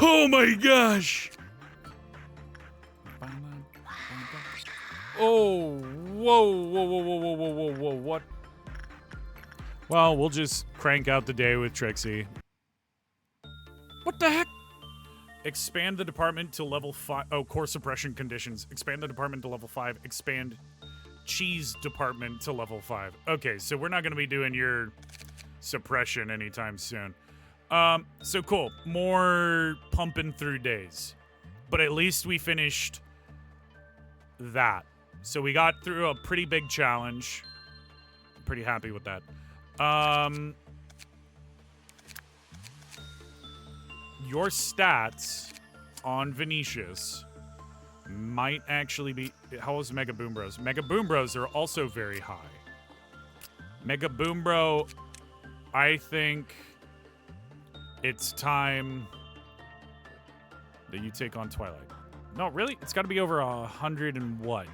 Oh my gosh! Oh, whoa, what? Well, we'll just crank out the day with Trixie. What the heck? Expand the department to level 5. Oh, core suppression conditions. Expand the department to level 5. Expand cheese department to level 5. Okay, so we're not going to be doing your suppression anytime soon. So cool. More pumping through days. But at least we finished that. So we got through a pretty big challenge. Pretty happy with that. Your stats on Venetius might actually be... How is Mega Boom Bros? Mega Boom Bros are also very high. Mega Boom Bro, I think it's time that you take on Twilight. No, really? It's got to be over 100 and what?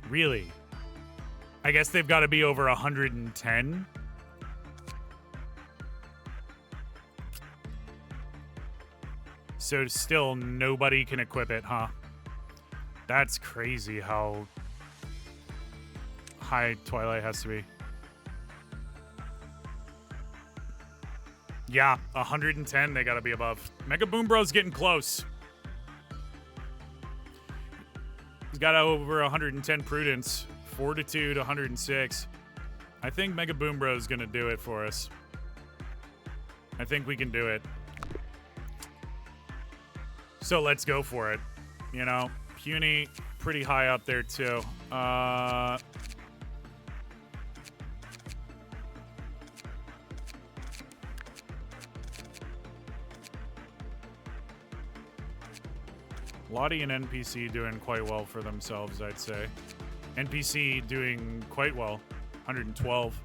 Really? I guess they've got to be over 110. So still nobody can equip it, huh? That's crazy how high Twilight has to be. Yeah, 110 they got to be above. Mega Boom Bro's getting close. He's got over 110 Prudence, Fortitude 106. I think Mega Boom Bro is going to do it for us. I think we can do it. So let's go for it. You know, Puny, pretty high up there too. Lottie and NPC doing quite well for themselves, I'd say. NPC doing quite well. 112.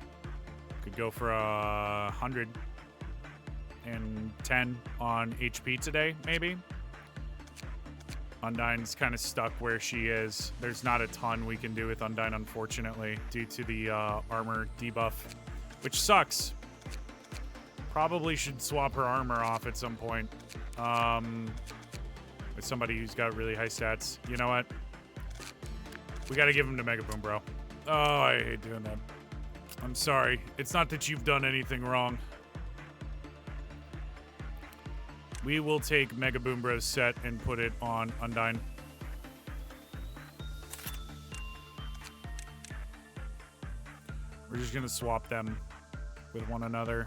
Could go for 110 on HP today, maybe. Undyne's kind of stuck where she is. There's not a ton we can do with Undyne, unfortunately, due to the armor debuff, which sucks. Probably should swap her armor off at some point. With somebody who's got really high stats. You know what? We gotta give him to Mega Boom Bro. Oh, I hate doing that. I'm sorry. It's not that you've done anything wrong. We will take Mega Boom Bro's set and put it on Undyne. We're just gonna swap them with one another.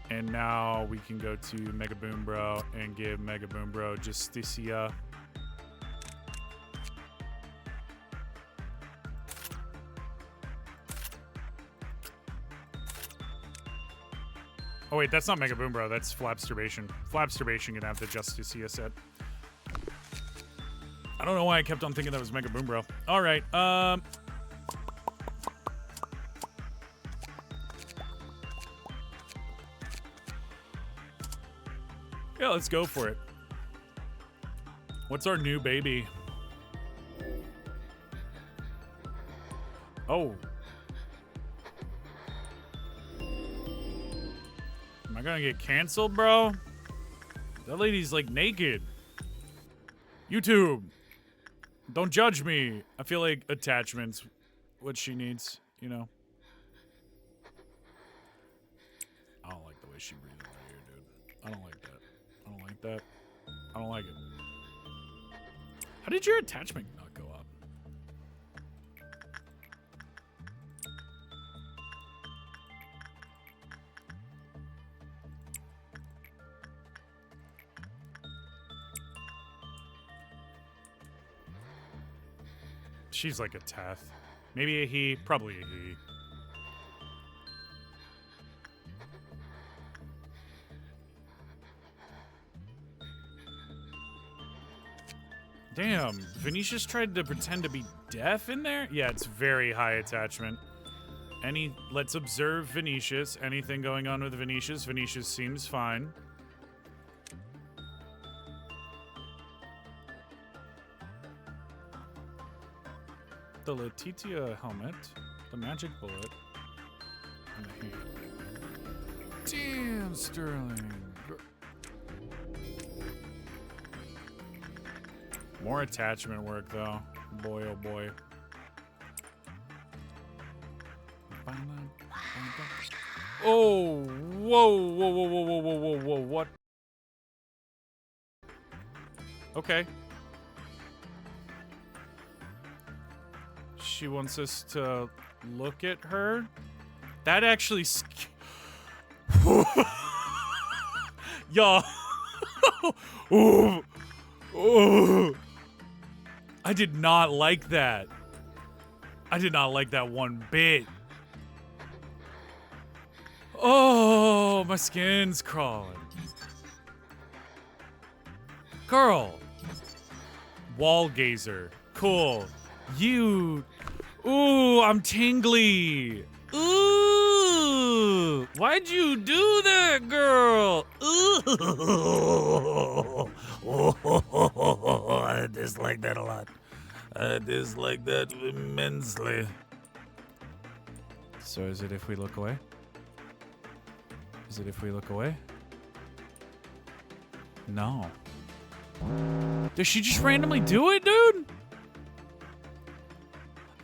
And now we can go to Mega Boom Bro and give Mega Boom Bro Justicia. Oh wait, that's not Mega Boom Bro, that's Flapsturbation. Flapsturbation can have the Justicia set. I don't know why I kept on thinking that was Mega Boom Bro. Alright, yeah, let's go for it. What's our new baby? Oh. Am I gonna get canceled, bro? That lady's like naked. YouTube. Don't judge me. I feel like attachments, what she needs, you know. I don't like the way she breathes right here, dude. I don't like that. I don't like that. I don't like it. How did your attachment not go up? She's like a Teth. Maybe a he, probably a he. Damn, Venetia's tried to pretend to be deaf in there? Yeah, it's very high attachment. Let's observe Venetia's. Anything going on with Venetia's? Venetia's seems fine. The Letitia helmet, the magic bullet, and the hand. Damn, Sterling. More attachment work, though. Boy, oh boy. Oh, whoa, whoa, whoa, whoa, whoa, whoa, whoa, whoa, what? Okay. She wants us to look at her? That actually Y'all. Ooh. Ooh. I did not like that. I did not like that one bit. Oh, my skin's crawling. Girl. Wall gazer. Cool. You. Ooh, I'm tingly. Ooh. Why'd you do that, girl? Ooh. I dislike that a lot. I dislike that immensely. So is it if we look away? Is it if we look away? No. Does she just randomly do it, dude?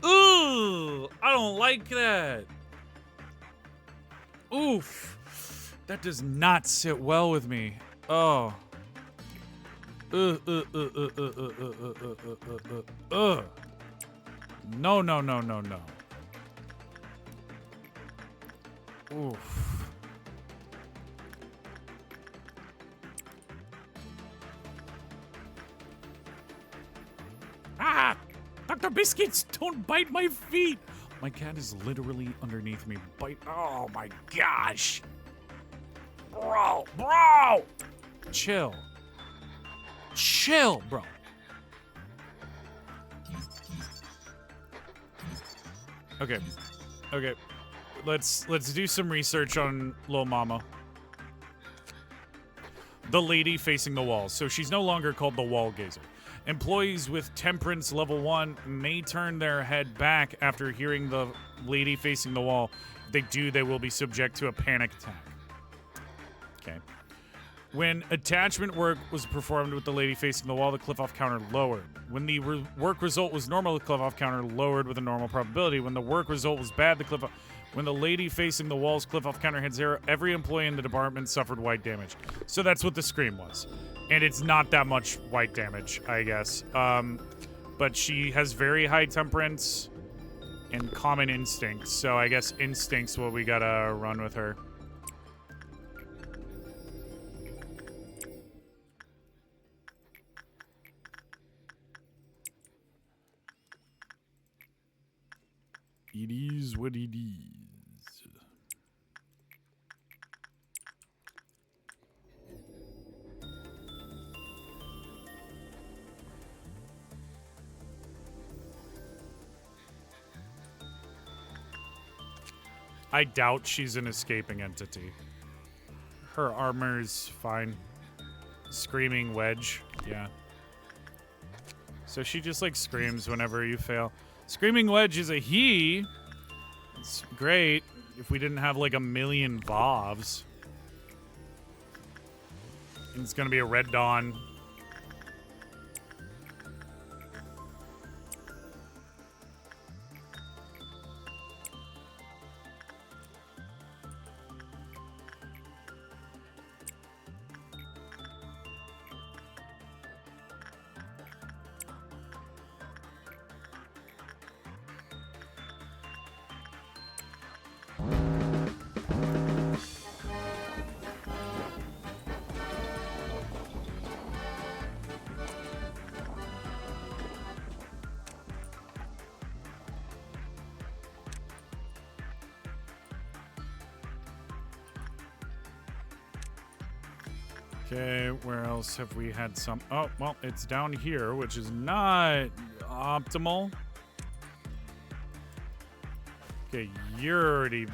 Ooh, I don't like that. Oof. That does not sit well with me. Oh. No, no, no, no, no. Oof. Ah! Dr. Biscuits, don't bite my feet! My cat is literally underneath me. Oh my gosh! Bro! Chill. Chill, bro. Okay. Let's do some research on Lil Mama. The lady facing the wall. So she's no longer called the wall gazer. Employees with temperance level 1 may turn their head back after hearing the lady facing the wall. If they do, they will be subject to a panic attack. Okay. When attachment work was performed with the lady facing the wall, the cliff-off counter lowered. When the work result was normal, the cliff-off counter lowered with a normal probability. When the work result was bad, when the lady facing the wall's cliff-off counter had 0, every employee in the department suffered white damage. So that's what the scream was. And it's not that much white damage, I guess. But she has very high temperance and common instincts. So I guess instinct's what we gotta run with her. It is what it is. I doubt she's an escaping entity. Her armor's fine. Screaming wedge, yeah. So she just like screams whenever you fail. Screaming wedge is a he. It's great if we didn't have like a million Vovs. And it's gonna be a Red Dawn. Okay, where else have we had some? Oh, well, it's down here, which is not optimal. Okay, you're already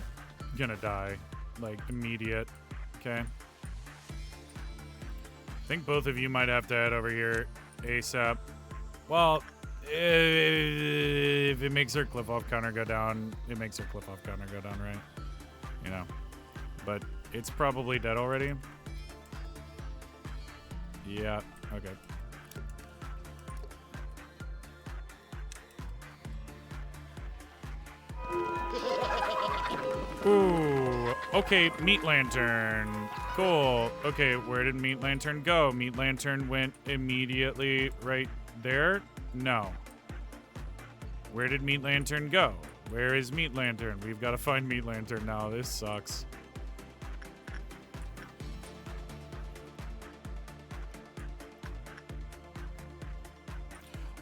gonna die. Like, immediate. Okay. I think both of you might have to head over here ASAP. Well, if it makes her cliff off counter go down, it makes her cliff off counter go down, right? You know. But it's probably dead already. Yeah, okay. Ooh, okay, Meat Lantern. Cool. Okay, where did Meat Lantern go? Meat Lantern went immediately right there? No. Where did Meat Lantern go? Where is Meat Lantern? We've got to find Meat Lantern now. This sucks.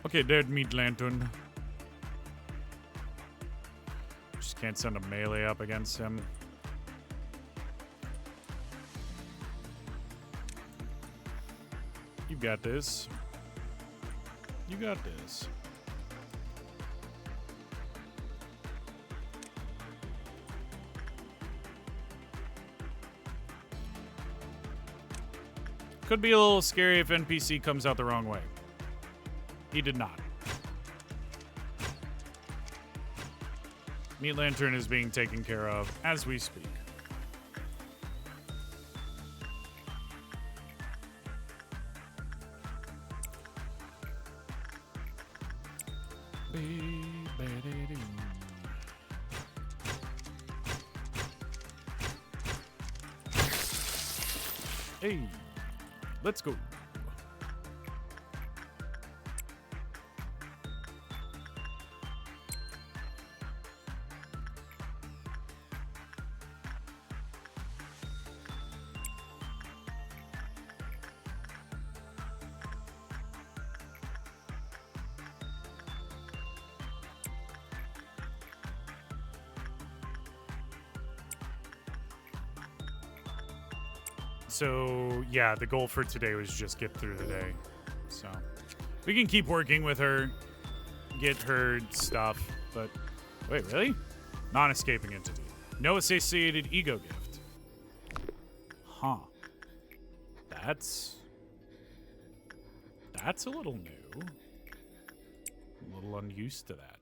Okay, there's Meat Lantern. Just can't send a melee up against him. You got this. You got this. Could be a little scary if NPC comes out the wrong way. He did not. Meat Lantern is being taken care of as we speak. Hey, let's go. So, yeah, the goal for today was just get through the day. So, we can keep working with her, get her stuff, but... Wait, really? Non-escaping entity. No associated ego gift. Huh. That's a little new. A little unused to that.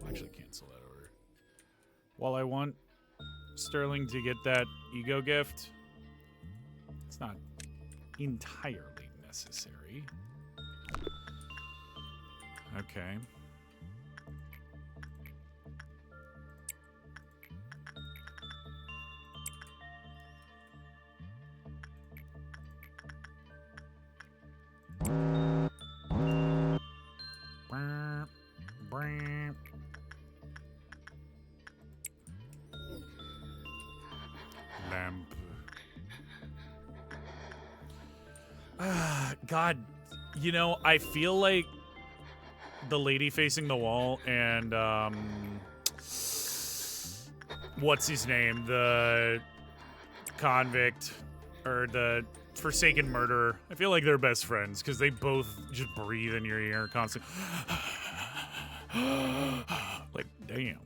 I'll actually cancel that order. While I want Sterling to get that ego gift... It's not entirely necessary. Okay. Lamp. God, you know, I feel like the lady facing the wall and, what's his name? The convict, or the Forsaken murderer. I feel like they're best friends, because they both just breathe in your ear constantly. Like, damn.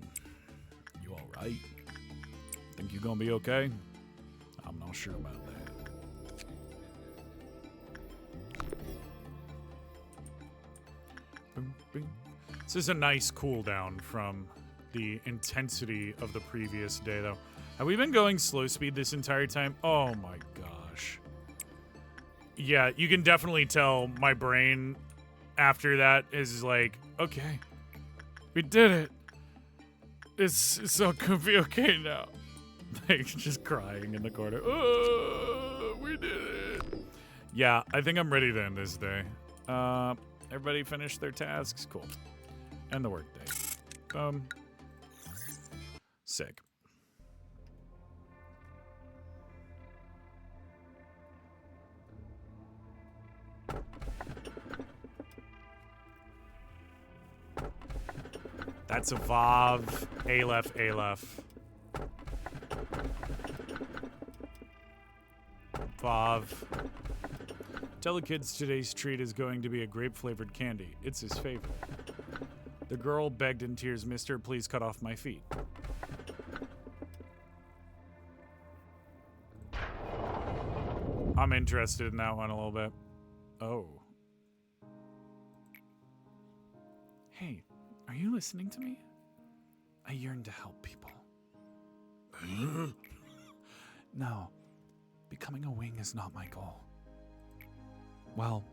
You alright? Think you gonna be okay? I'm not sure about that. This is a nice cooldown from the intensity of the previous day, though. Have we been going slow speed this entire time? Oh my gosh. Yeah, you can definitely tell my brain after that is like, okay, we did it. It's all gonna be okay now. Like, just crying in the corner. Oh, we did it. Yeah, I think I'm ready to end this day. Everybody finished their tasks? Cool. End the workday. Sick. That's a Vav. Aleph. Vav. Tell the kids today's treat is going to be a grape-flavored candy. It's his favorite. The girl begged in tears, "Mister, please cut off my feet." I'm interested in that one a little bit. Oh. Hey, are you listening to me? I yearn to help people. No, becoming a wing is not my goal. Well,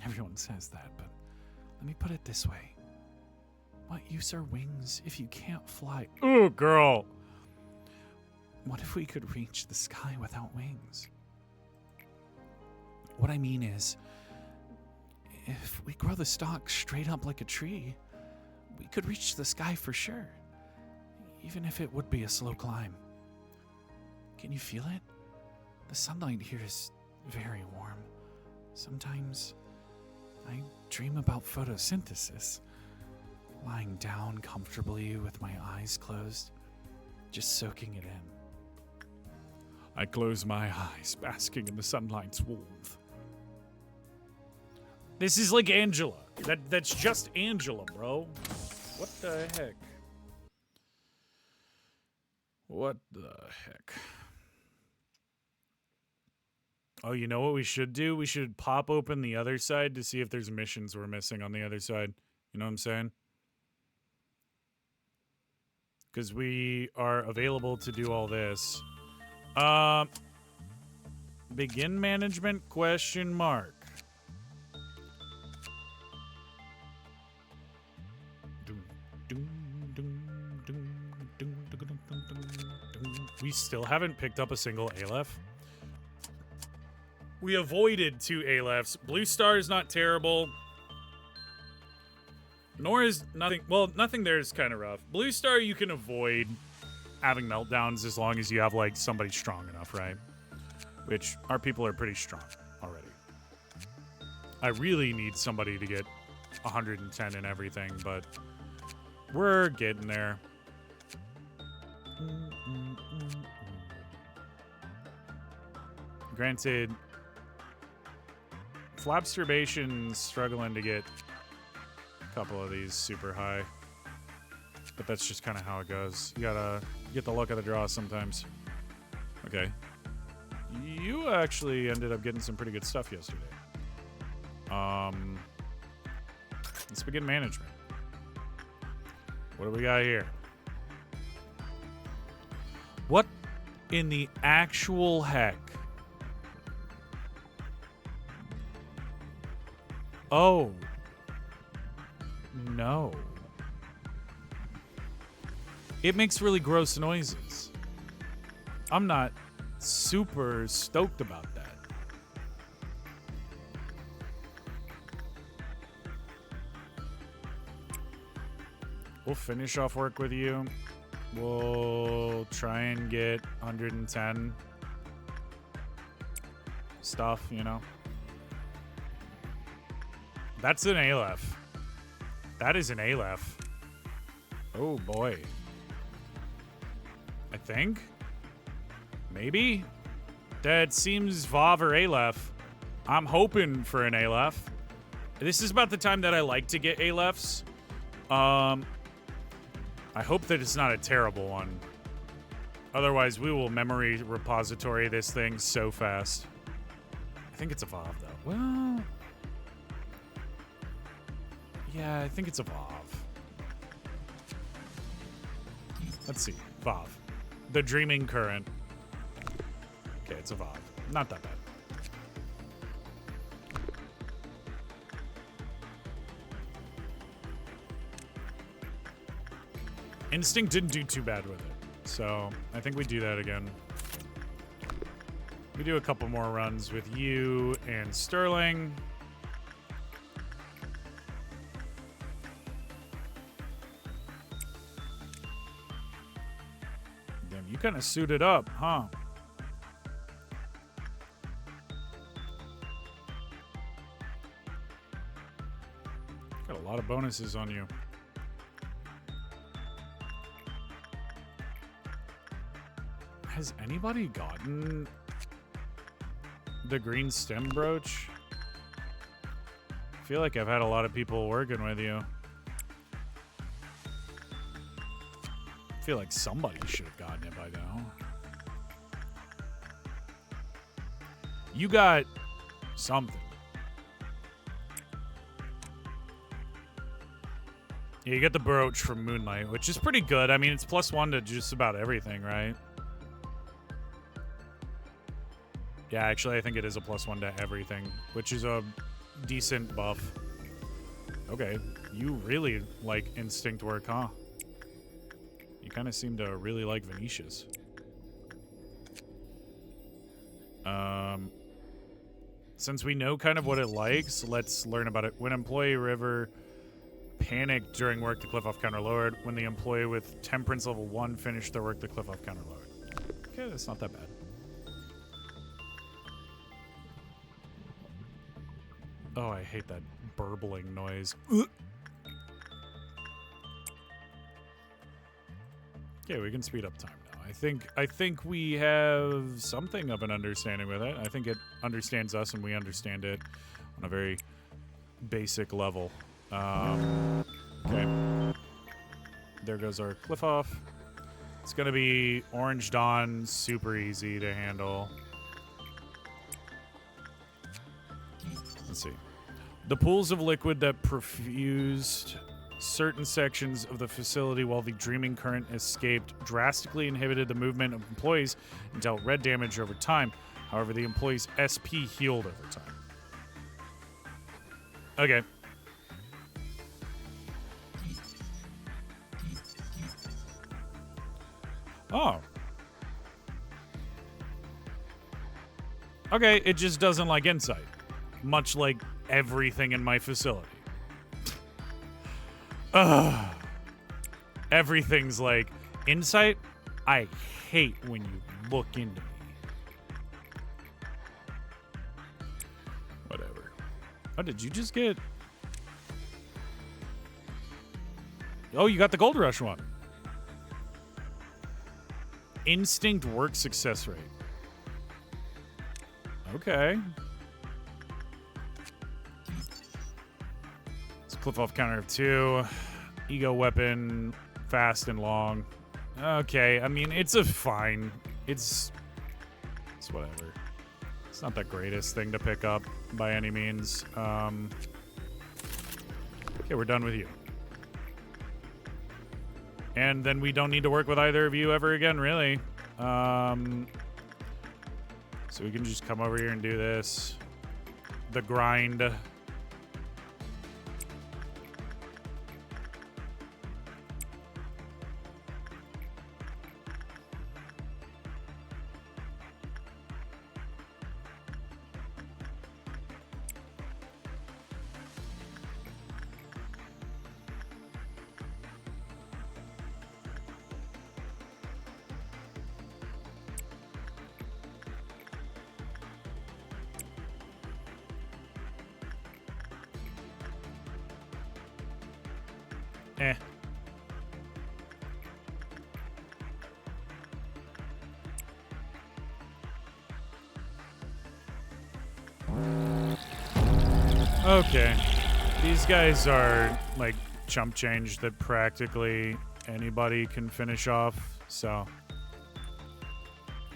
everyone says that, but let me put it this way. What use are wings if you can't fly? Ooh, girl! What if we could reach the sky without wings? What I mean is, if we grow the stalk straight up like a tree, we could reach the sky for sure, even if it would be a slow climb. Can you feel it? The sunlight here is very warm. Sometimes I dream about photosynthesis, lying down comfortably with my eyes closed, just soaking it in. I close my eyes, basking in the sunlight's warmth. This is like Angela. That's just Angela, bro. What the heck? What the heck? Oh, you know what we should do? We should pop open the other side to see if there's missions we're missing on the other side. You know what I'm saying? Because we are available to do all this. Begin management question mark. We still haven't picked up a single Aleph. We avoided 2 Alephs. Blue Star is not terrible. Nor is nothing... Well, nothing there is kind of rough. Blue Star, you can avoid having meltdowns as long as you have, like, somebody strong enough, right? Which, our people are pretty strong already. I really need somebody to get 110 and everything, but we're getting there. Granted, Flapsterbation's struggling to get a couple of these super high. But that's just kind of how it goes. You gotta get the luck of the draw sometimes. Okay. You actually ended up getting some pretty good stuff yesterday. Let's begin management. What do we got here? What in the actual heck? Oh. No. It makes really gross noises. I'm not super stoked about that. We'll finish off work with you. We'll try and get 110 stuff, you know. That's an Aleph. That is an Aleph. Oh boy. I think. Maybe. That seems Vav or Aleph. I'm hoping for an Aleph. This is about the time that I like to get Alephs. I hope that it's not a terrible one. Otherwise, we will memory repository this thing so fast. I think it's a Vav, though. Well... yeah, I think it's a Vav. Let's see. Vav. The Dreaming Current. Okay, it's a Vav. Not that bad. Instinct didn't do too bad with it. So, I think we do that again. We do a couple more runs with you and Sterling. Damn, you kind of suited up, huh? Got a lot of bonuses on you. Has anybody gotten the green stem brooch? I feel like I've had a lot of people working with you. I feel like somebody should have gotten it by now. You got something. Yeah, you get the brooch from Moonlight, which is pretty good. I mean, it's +1 to just about everything, right? Yeah, actually, I think it is a +1 to everything, which is a decent buff. Okay, you really like instinct work, huh? You kind of seem to really like Venetia's. Since we know kind of what it likes, let's learn about it. When employee River panicked during work, the cliff off counter lowered. When the employee with temperance level 1 finished their work, the cliff off counter lowered. Okay, that's not that bad. Oh, I hate that burbling noise. Okay, we can speed up time now. I think we have something of an understanding with it. I think it understands us and we understand it on a very basic level. Okay. There goes our cliff off. It's gonna be Orange Dawn, super easy to handle. Let's see. The pools of liquid that perfused certain sections of the facility while the dreaming current escaped drastically inhibited the movement of employees and dealt red damage over time. However, the employee's SP healed over time. Okay. Oh. Okay, it just doesn't like insight. Much like everything in my facility. Ugh. Everything's like, insight? I hate when you look into me. Whatever. Oh, did you just get... Oh, you got the Gold Rush one. Instinct work success rate. Okay. It's cliff off counter of 2. Ego weapon, fast and long. Okay, I mean, it's a fine. It's whatever. It's not the greatest thing to pick up by any means. Okay, we're done with you. And then we don't need to work with either of you ever again, really. So we can just come over here and do this. The grind. Eh. Okay. These guys are, like, chump change that practically anybody can finish off, so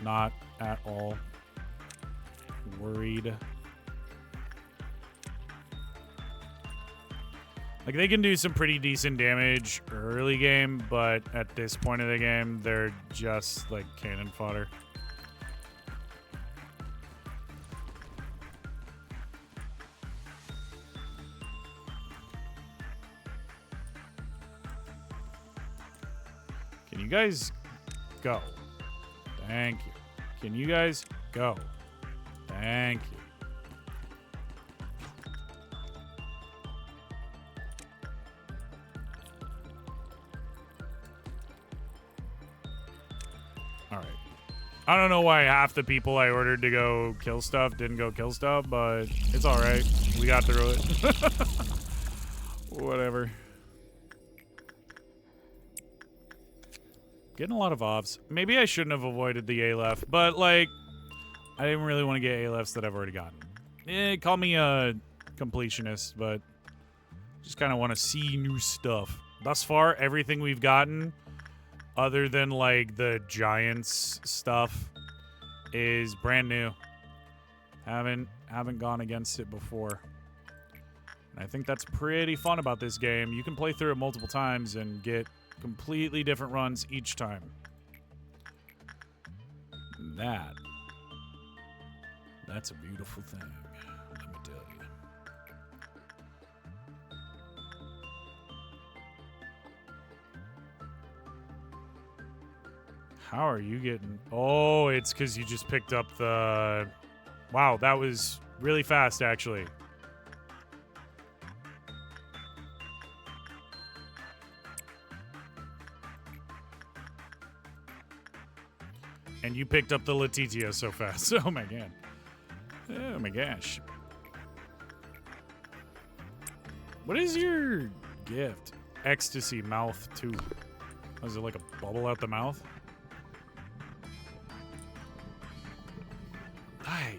not at all worried. Like, they can do some pretty decent damage early game, but at this point of the game, they're just, like, cannon fodder. Can you guys go? Thank you. Can you guys go? Thank you. Alright. I don't know why half the people I ordered to go kill stuff didn't go kill stuff, but it's alright. We got through it. Whatever. Getting a lot of offs. Maybe I shouldn't have avoided the Aleph, but, like, I didn't really want to get A-lefts that I've already gotten. Call me a completionist, but just kind of want to see new stuff. Thus far, everything we've gotten, other than like the Giants stuff, is brand new. Haven't gone against it before. And I think that's pretty fun about this game. You can play through it multiple times and get completely different runs each time. That's a beautiful thing, let me tell you. How are you getting... Oh, it's because you just picked up the... Wow, that was really fast, actually. And you picked up the Letitia so fast. Oh, my God. Oh, my gosh. What is your gift? Ecstasy mouth, too. Was it like a bubble out the mouth? I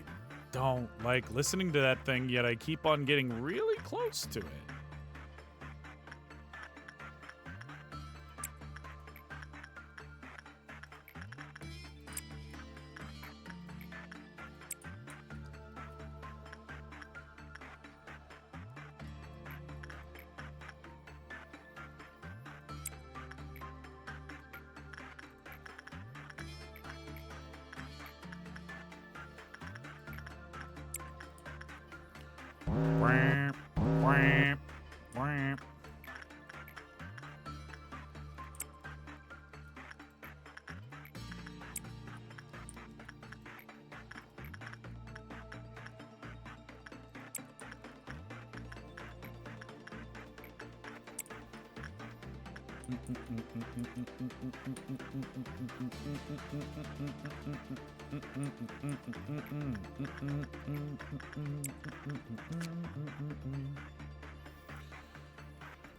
don't like listening to that thing, yet I keep on getting really close to it.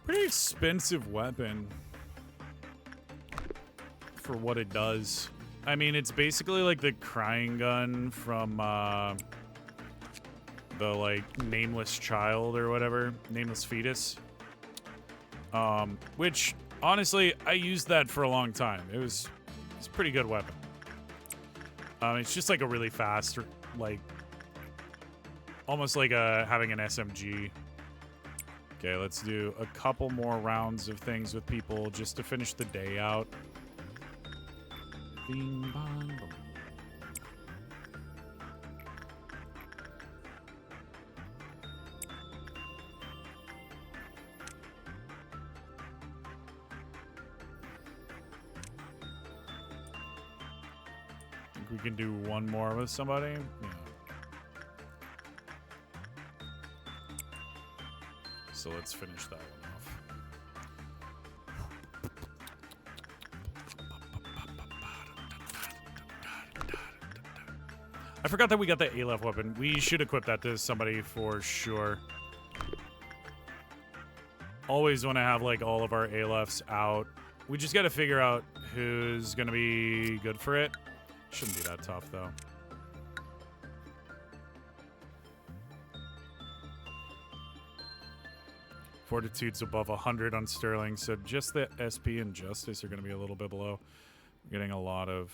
Pretty expensive weapon for what it does. I mean, it's basically like the crying gun from the like Nameless Child or whatever, Nameless Fetus. Which honestly, I used that for a long time. It's a pretty good weapon. It's just like a really fast, like almost like having an SMG. Okay, let's do a couple more rounds of things with people just to finish the day out. Bing, bong, boom. Think we can do one more with somebody? Yeah. So let's finish that one off. I forgot that we got the A-left weapon. We should equip that to somebody for sure. Always want to have like all of our A-lefts out. We just got to figure out who's going to be good for it. Shouldn't be that tough though. Fortitude's above 100 on Sterling, so just the SP and Justice are going to be a little bit below. We're getting a lot of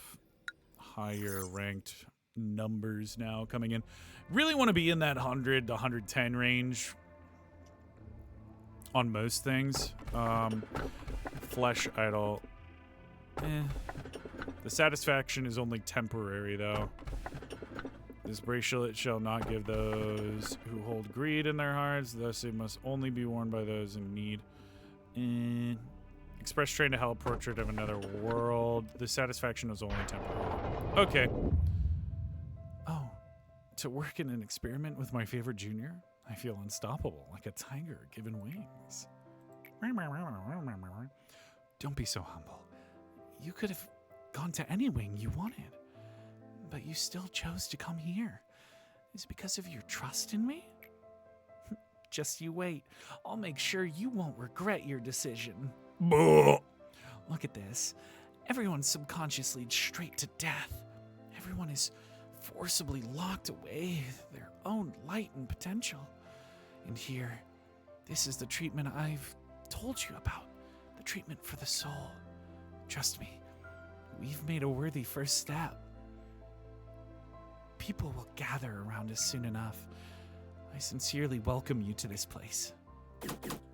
higher ranked numbers now coming in. Really want to be in that 100 to 110 range on most things. Flesh Idol. The satisfaction is only temporary, though. This bracelet shall not give those who hold greed in their hearts, thus it must only be worn by those in need. Express train to hell, portrait of another world. The satisfaction is only temporary. Okay. Oh, to work in an experiment with my favorite junior? I feel unstoppable, like a tiger given wings. Don't be so humble. You could have gone to any wing you wanted. But you still chose to come here. Is it because of your trust in me? Just you wait. I'll make sure you won't regret your decision. Look at this. Everyone's subconscious leads straight to death. Everyone is forcibly locked away their own light and potential. And here, this is the treatment I've told you about, the treatment for the soul. Trust me, we've made a worthy first step. People will gather around us soon enough. I sincerely welcome you to this place.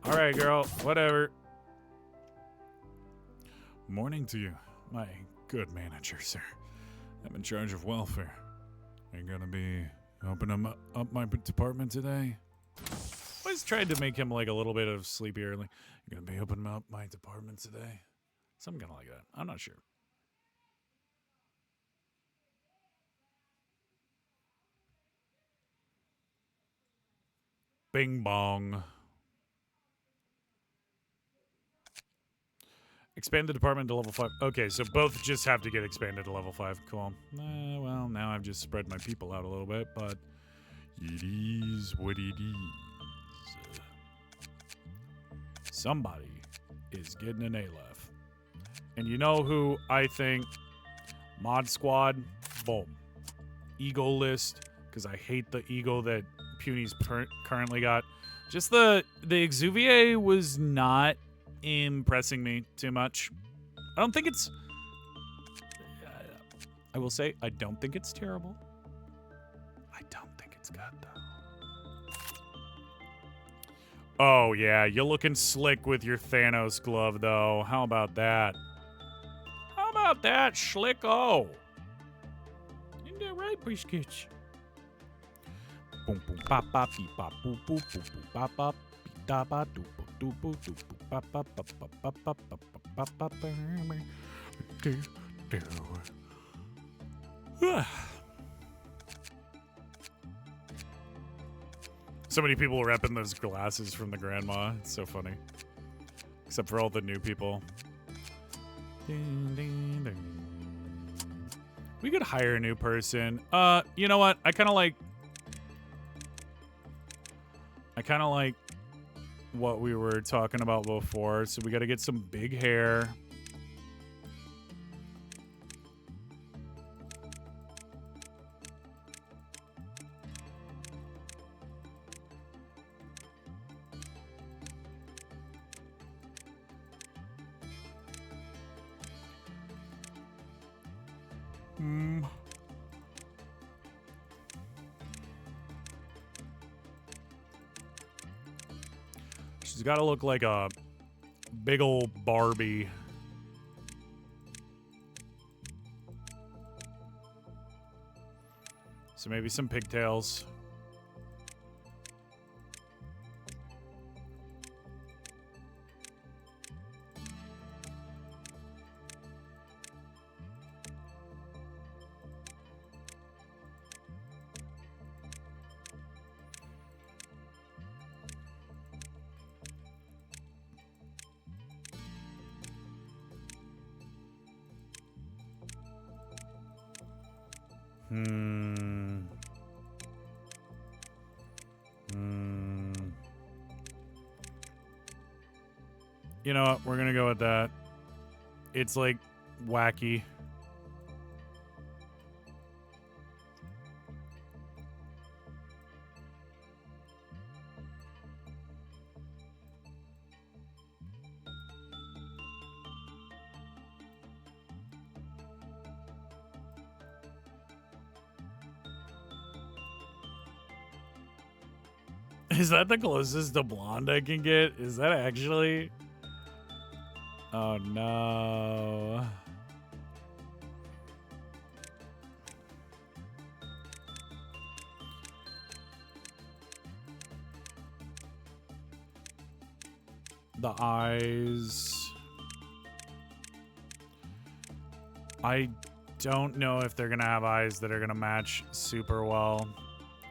All right, girl, whatever. Morning to you, my good manager, sir. I'm in charge of welfare. Are you gonna be opening up my department today? I was trying to make him like a little bit of sleepy early. You're gonna be opening up my department today? Something kind of like that. I'm not sure. Bing bong. Expand the department to level 5. Okay, so both just have to get expanded to level 5. Cool. Well, now I've just spread my people out a little bit, but it is what it is. Somebody is getting an ALEF. And you know who I think? Mod Squad. Boom. Ego list, because I hate the ego that Puny's currently got. Just the Exuvier was not impressing me too much. I don't think it's... I will say, I don't think it's terrible. I don't think it's good, though. Oh, yeah, you're looking slick with your Thanos glove, though. How about that? How about that, Schlicko? Isn't that right, Briskitch? Boom, boom, bop, bop, beep, bop, boop, boop, boop, boop, bop, bop, beep, da, ba, doop, boop, doop, boop, doop, boop, bop, bop, bop, bop, bop, bop, bop, bop, bop, do, do. So many people repping those glasses from the grandma. It's so funny. Except for all the new people. Ding, ding, ding. We could hire a new person. You know what? I kind of like what we were talking about before. So we got to get some big hair. She's got to look like a big old Barbie. So maybe some pigtails. You know what? We're gonna go with that. It's like wacky. Is that the closest to blonde I can get? Is that actually... Oh, no. The eyes... I don't know if they're gonna have eyes that are gonna match super well.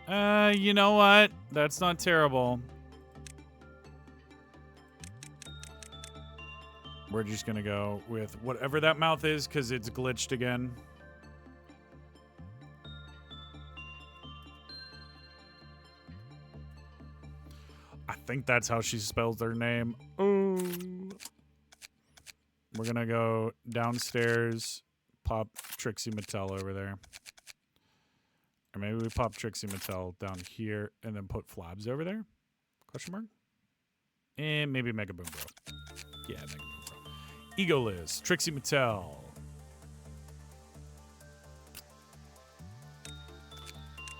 You know what? That's not terrible. We're just gonna go with whatever that mouth is because it's glitched again. I think that's how she spells her name. Ooh. We're gonna go downstairs, pop Trixie Mattel over there. Or maybe we pop Trixie Mattel down here and then put Flabs over there? Question mark? And maybe Mega Boom Bro. Yeah, Mega Boom Bro. Ego Liz, Trixie Mattel.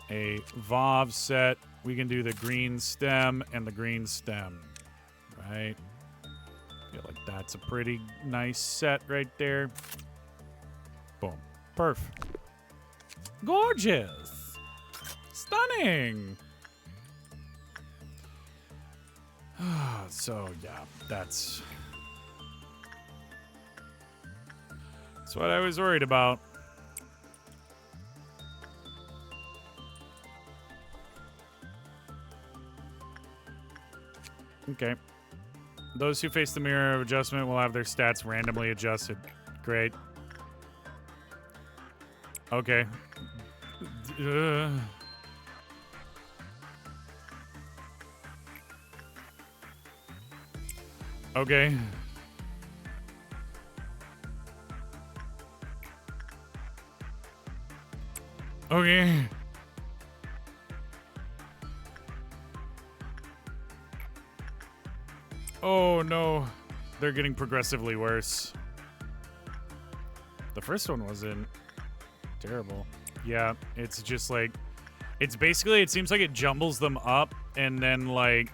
A Vav set. We can do the green stem and the green stem. Right? Feel like that's a pretty nice set right there. Boom. Perf. Gorgeous. Stunning. So, yeah, that's what I was worried about. Okay. Those who face the mirror of adjustment will have their stats randomly adjusted. Great. Okay. Okay. Okay. Oh no. They're getting progressively worse. The first one wasn't terrible. Yeah, it's just like, it's basically, it seems like it jumbles them up and then like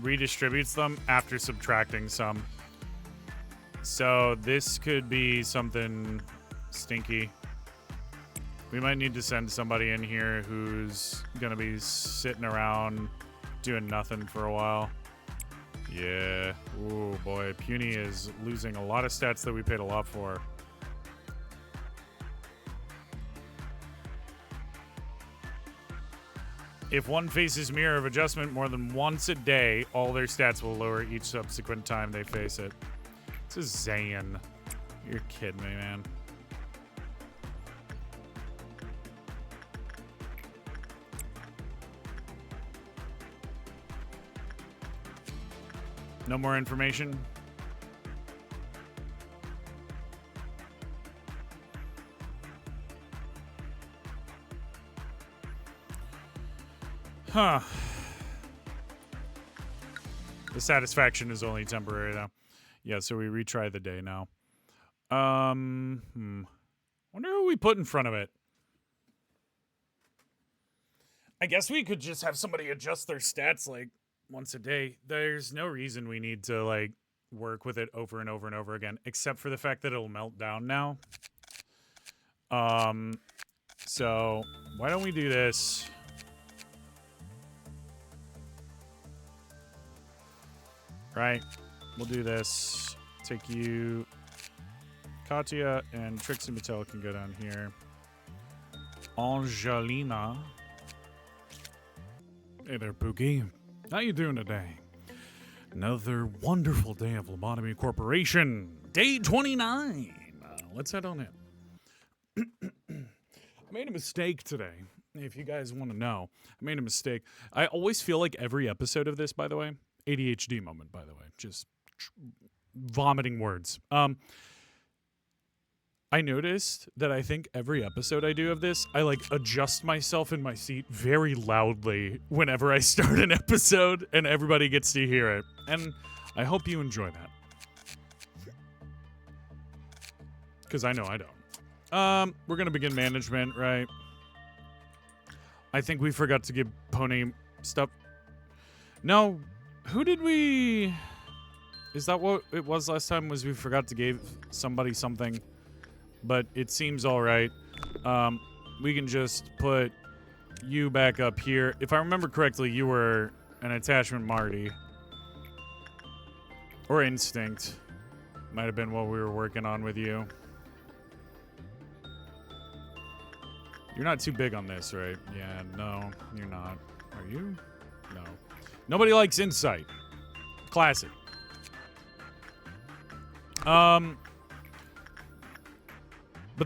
redistributes them after subtracting some. So this could be something stinky. We might need to send somebody in here who's gonna be sitting around doing nothing for a while. Yeah. Ooh, boy. Puny is losing a lot of stats that we paid a lot for. If one faces Mirror of Adjustment more than once a day, all their stats will lower each subsequent time they face it. This is Zayn. You're kidding me, man. No more information? Huh. The satisfaction is only temporary, though. Yeah, so we retry the day now. Wonder who we put in front of it. I guess we could just have somebody adjust their stats, like, once a day. There's no reason we need to, like, work with it over and over and over again, except for the fact that it'll melt down now. So, why don't we do this? Right, we'll do this. Take you, Katya, and Trixie Mattel can go down here. Angelina. Hey there, Pookie. How you doing today? Another wonderful day of Lobotomy Corporation. Day 29. Let's head on in. I made a mistake today. If you guys want to know, I made a mistake. I always feel like every episode of this, by the way, ADHD moment, by the way, just vomiting words. I noticed that I think every episode I do of this, I like adjust myself in my seat very loudly whenever I start an episode and everybody gets to hear it. And I hope you enjoy that. Because I know I don't. We're going to begin management, right? I think we forgot to give Pony stuff. No. Who did we... Is that what it was last time? Was we forgot to give somebody something? But it seems alright. We can just put you back up here. If I remember correctly, you were an attachment Marty. Or Instinct. Might have been what we were working on with you. You're not too big on this, right? Yeah, no, you're not. Are you? No. Nobody likes Insight. Classic. But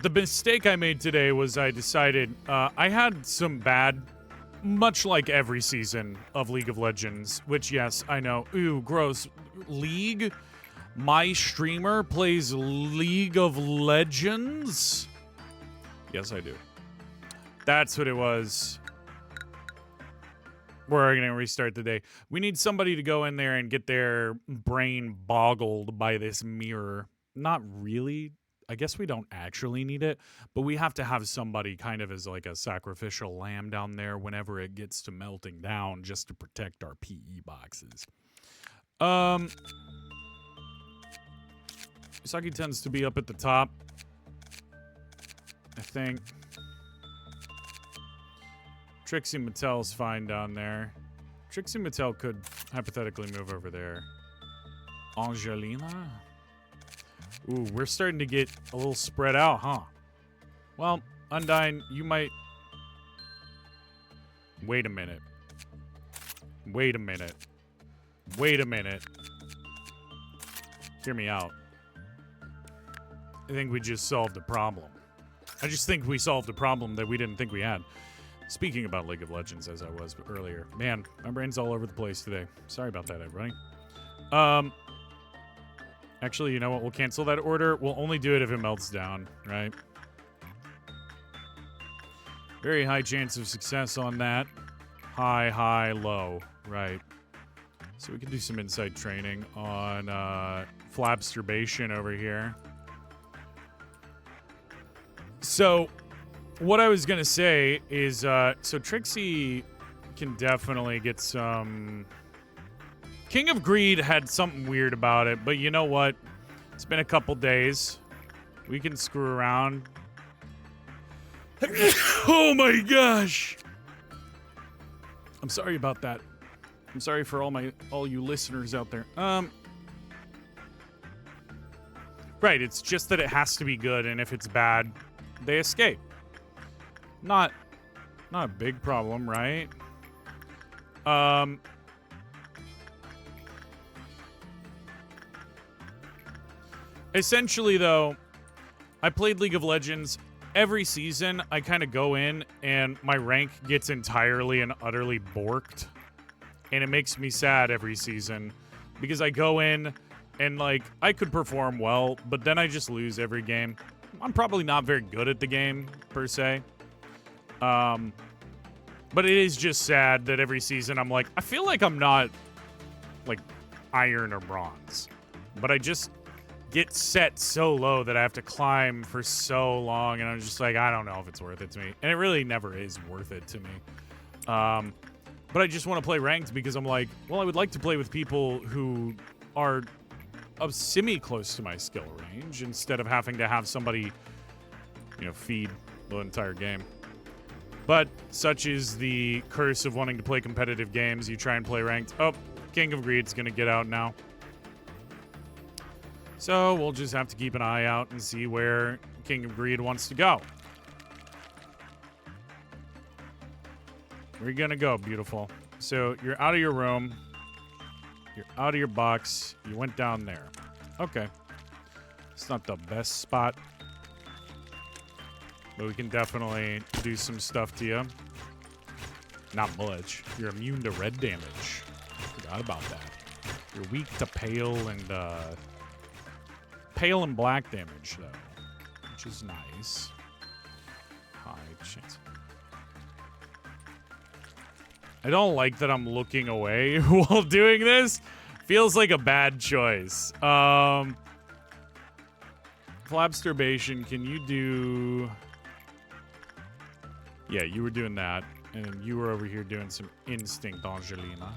the mistake I made today was I decided I had some bad, much like every season of League of Legends, which, yes, I know, ooh, gross. League? My streamer plays League of Legends? Yes, I do. That's what it was. We're going to restart the day. We need somebody to go in there and get their brain boggled by this mirror. Not really. I guess we don't actually need it, but we have to have somebody kind of as like a sacrificial lamb down there whenever it gets to melting down just to protect our PE boxes. Usagi tends to be up at the top, I think. Trixie Mattel's fine down there. Trixie Mattel could hypothetically move over there. Angelina? Ooh, we're starting to get a little spread out, huh? Well, Undyne, you might... Wait a minute. Wait a minute. Wait a minute. Hear me out. I think we just solved a problem. I just think we solved a problem that we didn't think we had. Speaking about League of Legends, as I was earlier. Man, my brain's all over the place today. Sorry about that, everybody. Actually, you know what? We'll cancel that order. We'll only do it if it melts down, right? Very high chance of success on that. High, high, low. Right. So we can do some insight training on Flabsturbation over here. So... what I was going to say is, so Trixie can definitely get some... King of Greed had something weird about it, but you know what? It's been a couple days. We can screw around. Oh my gosh! I'm sorry about that. I'm sorry for all you listeners out there. Right, it's just that it has to be good, and if it's bad, they escape. Not a big problem, right? Essentially, though, I played League of Legends. Every season, I kind of go in, and my rank gets entirely and utterly borked. And it makes me sad every season. Because I go in, and, like, I could perform well, but then I just lose every game. I'm probably not very good at the game, per se. But it is just sad that every season I'm like, I feel like I'm not, like, iron or bronze. But I just get set so low that I have to climb for so long, and I'm just like, I don't know if it's worth it to me. And it really never is worth it to me. But I just want to play ranked because I'm like, well, I would like to play with people who are semi-close to my skill range instead of having to have somebody, you know, feed the entire game. But such is the curse of wanting to play competitive games. You try and play ranked. Oh, King of Greed's going to get out now. So we'll just have to keep an eye out and see where King of Greed wants to go. Where are you going to go, beautiful? So you're out of your room. You're out of your box. You went down there. Okay. It's not the best spot. But we can definitely do some stuff to you. Not much. You're immune to red damage. Forgot about that. You're weak to pale and black damage, though. Which is nice. High chance. I don't like that I'm looking away while doing this. Feels like a bad choice. Flabsturbation, can you do... Yeah, you were doing that, and you were over here doing some Instinct, Angelina.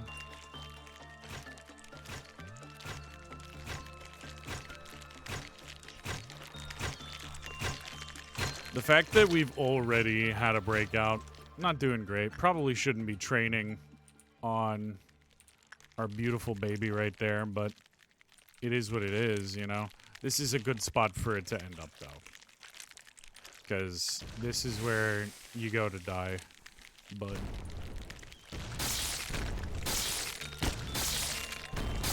The fact that we've already had a breakout, not doing great. Probably shouldn't be training on our beautiful baby right there, but it is what it is, you know? This is a good spot for it to end up, though. Because this is where you go to die, bud.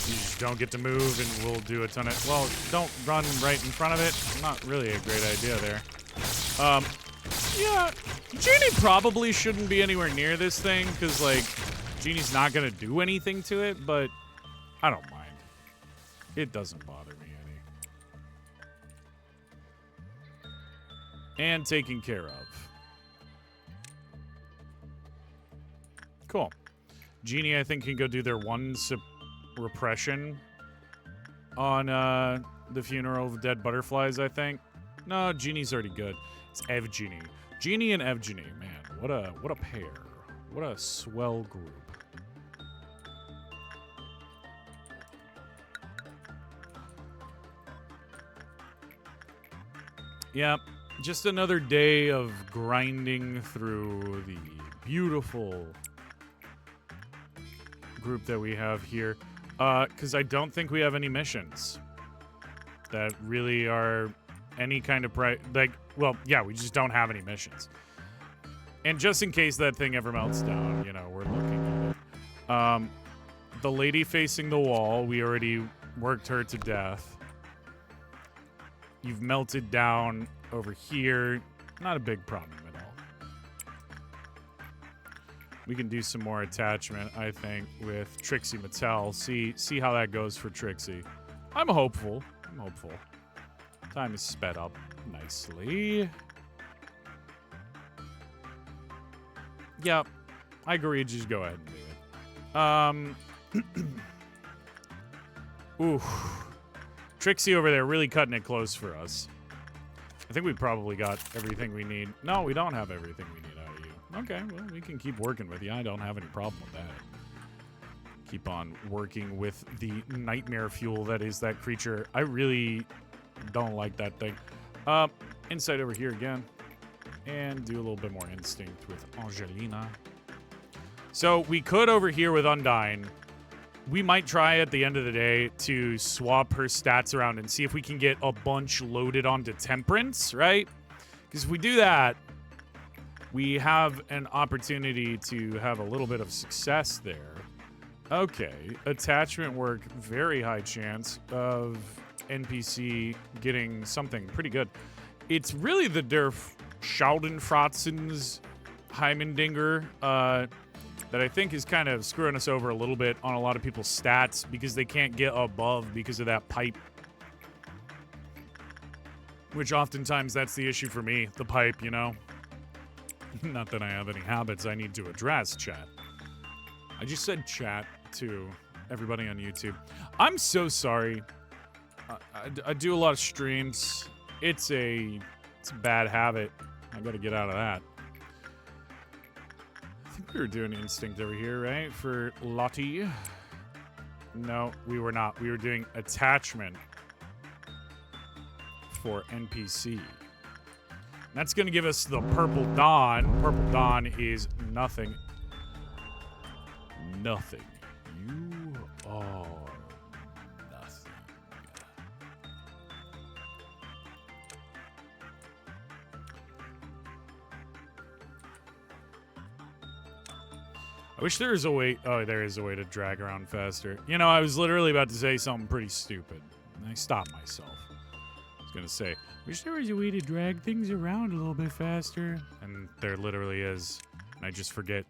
You just don't get to move, and we'll do a ton of... Well, don't run right in front of it. Not really a great idea there. Yeah, Genie probably shouldn't be anywhere near this thing, because, like, Genie's not going to do anything to it, but I don't mind. It doesn't bother me any. And taken care of. Cool. Genie, I think, can go do their one repression on the funeral of dead butterflies, I think. No, Genie's already good. It's Evgenie. Genie and Evgenie, man, what a pair. What a swell group. Yep, just another day of grinding through the beautiful group that we have here. Because I don't think we have any missions that really are any kind of well, yeah, we just don't have any missions. And just in case that thing ever melts down, you know, we're looking at it. The lady facing the wall, we already worked her to death. You've melted down over here. Not a big problem at all. We can do some more attachment, I think, with Trixie Mattel. See how that goes for Trixie. I'm hopeful. Time is sped up nicely. Yeah, I agree. Just go ahead and do it. Ooh. Trixie over there really cutting it close for us. I think we probably got everything we need. No, we don't have everything we need out of you. Okay, well, we can keep working with you. I don't have any problem with that. Keep on working with the nightmare fuel that is that creature. I really don't like that thing. Insight over here again. And do a little bit more instinct with Angelina. So we could over here with Undyne. We might try at the end of the day to swap her stats around and see if we can get a bunch loaded onto Temperance, right? Because if we do that, we have an opportunity to have a little bit of success there. Okay, attachment work, very high chance of NPC getting something pretty good. It's really the Der Schadenfratzen's Heimendinger that I think is kind of screwing us over a little bit on a lot of people's stats because they can't get above because of that pipe. Which oftentimes that's the issue for me, the pipe, you know? Not that I have any habits I need to address, chat. I just said chat to everybody on YouTube. I'm so sorry. I do a lot of streams. It's a bad habit. I gotta get out of that. I think we were doing instinct over here, right? For Lottie. No, we were not. We were doing attachment for NPC. That's going to give us the Purple Dawn. Purple Dawn is nothing. Nothing. You are nothing. I wish there was a way. Oh, there is a way to drag around faster. You know, I was literally about to say something pretty stupid. And I stopped myself. I was going to say, wish there was a way to drag things around a little bit faster. And there literally is. And I just forget.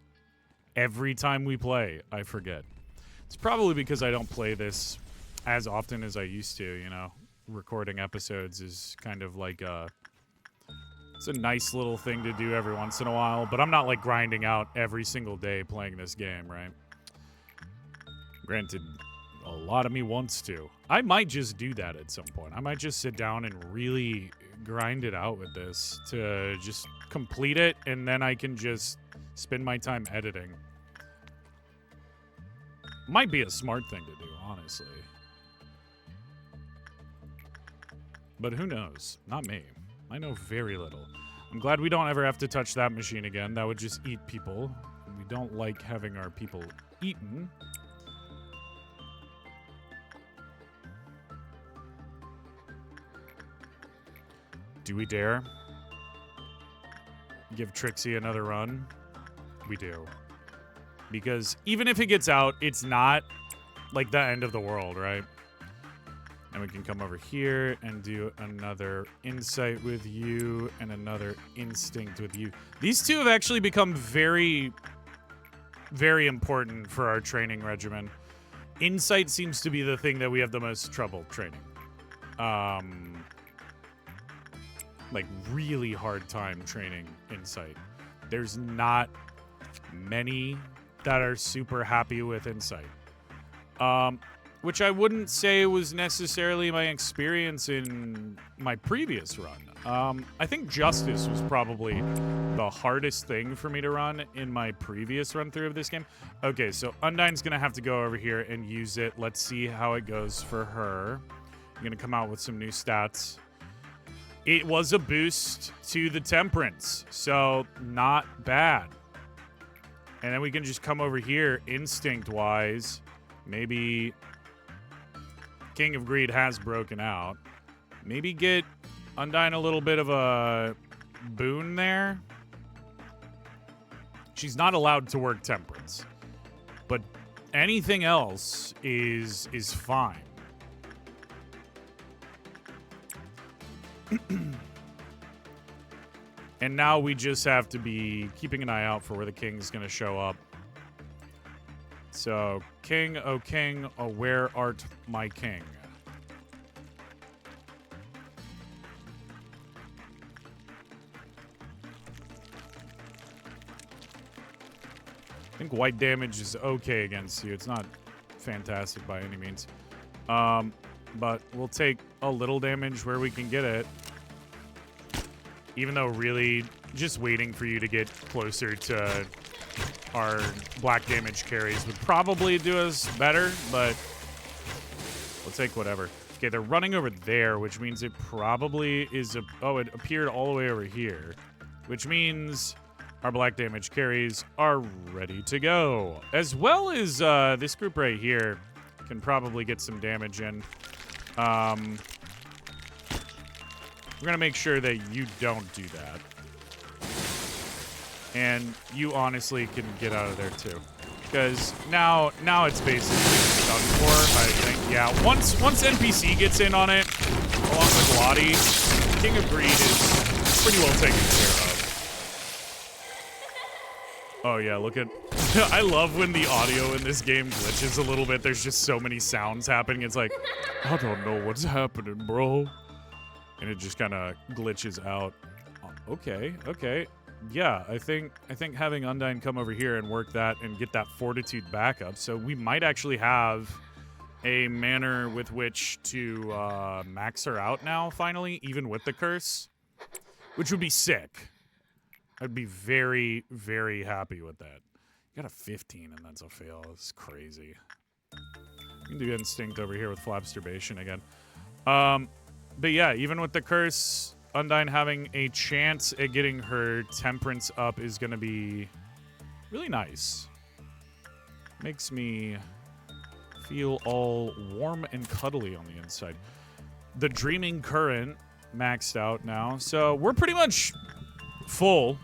Every time we play, I forget. It's probably because I don't play this as often as I used to, you know. Recording episodes is kind of like it's a nice little thing to do every once in a while, but I'm not like grinding out every single day playing this game, right? Granted, a lot of me wants to. I might just do that at some point. I might just sit down and really grind it out with this to just complete it, and then I can just spend my time editing. Might be a smart thing to do, honestly. But who knows? Not me. I know very little. I'm glad we don't ever have to touch that machine again. That would just eat people. We don't like having our people eaten. Do we dare give Trixie another run? We do. Because even if it gets out, it's not like the end of the world, right? And we can come over here and do another insight with you and another instinct with you. These two have actually become very, very important for our training regimen. Insight seems to be the thing that we have the most trouble training. Like really hard time training insight. There's not many that are super happy with Insight. Which I wouldn't say was necessarily my experience in my previous run. I think Justice was probably the hardest thing for me to run in my previous run through of this game. Okay, so Undyne's gonna have to go over here and use it. Let's see how it goes for her. I'm gonna come out with some new stats. It was a boost to the Temperance, so not bad. And then we can just come over here instinct-wise. Maybe King of Greed has broken out. Maybe get Undyne a little bit of a boon there. She's not allowed to work Temperance. But anything else is fine. And now we just have to be keeping an eye out for where the king's going to show up. So, king, oh where art my king? I think white damage is okay against you. It's not fantastic by any means. But we'll take a little damage where we can get it. Even though really just waiting for you to get closer to our black damage carries would probably do us better, but we'll take whatever. Okay, they're running over there, which means it probably is a... Oh, it appeared all the way over here, which means our black damage carries are ready to go. As well as this group right here can probably get some damage in. We're going to make sure that you don't do that. And you honestly can get out of there too. Because now it's basically done for, I think. Yeah, once NPC gets in on it, along with Lottie, King of Greed is pretty well taken care of. Oh yeah, look at... I love when the audio in this game glitches a little bit. There's just so many sounds happening. It's like, I don't know what's happening, bro. And it just kind of glitches out. Okay. Yeah, I think having Undyne come over here and work that and get that fortitude back up. So we might actually have a manner with which to max her out now, finally, even with the curse. Which would be sick. I'd be very, very happy with that. You got a 15 and that's a fail. It's crazy. You can do Instinct over here with Flabsturbation again. But yeah, even with the curse, Undyne having a chance at getting her Temperance up is going to be really nice. Makes me feel all warm and cuddly on the inside. The Dreaming Current maxed out now, so we're pretty much full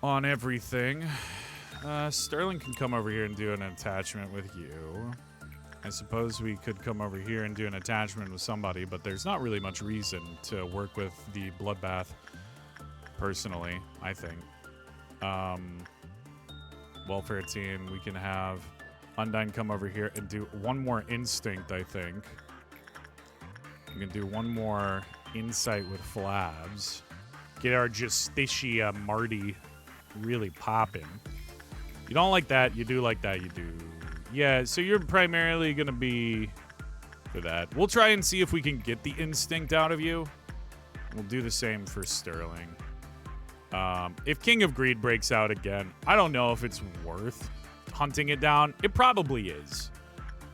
on everything. Sterling can come over here and do an attachment with you. I suppose we could come over here and do an attachment with somebody, but there's not really much reason to work with the Bloodbath, personally, I think. Welfare team, we can have Undyne come over here and do one more Instinct, I think. We can do one more Insight with Flabs. Get our Justicia Marty really popping. You don't like that, you do like that, you do. Yeah, so you're primarily going to be for that. We'll try and see if we can get the Instinct out of you. We'll do the same for Sterling. If King of Greed breaks out again, I don't know if it's worth hunting it down. It probably is.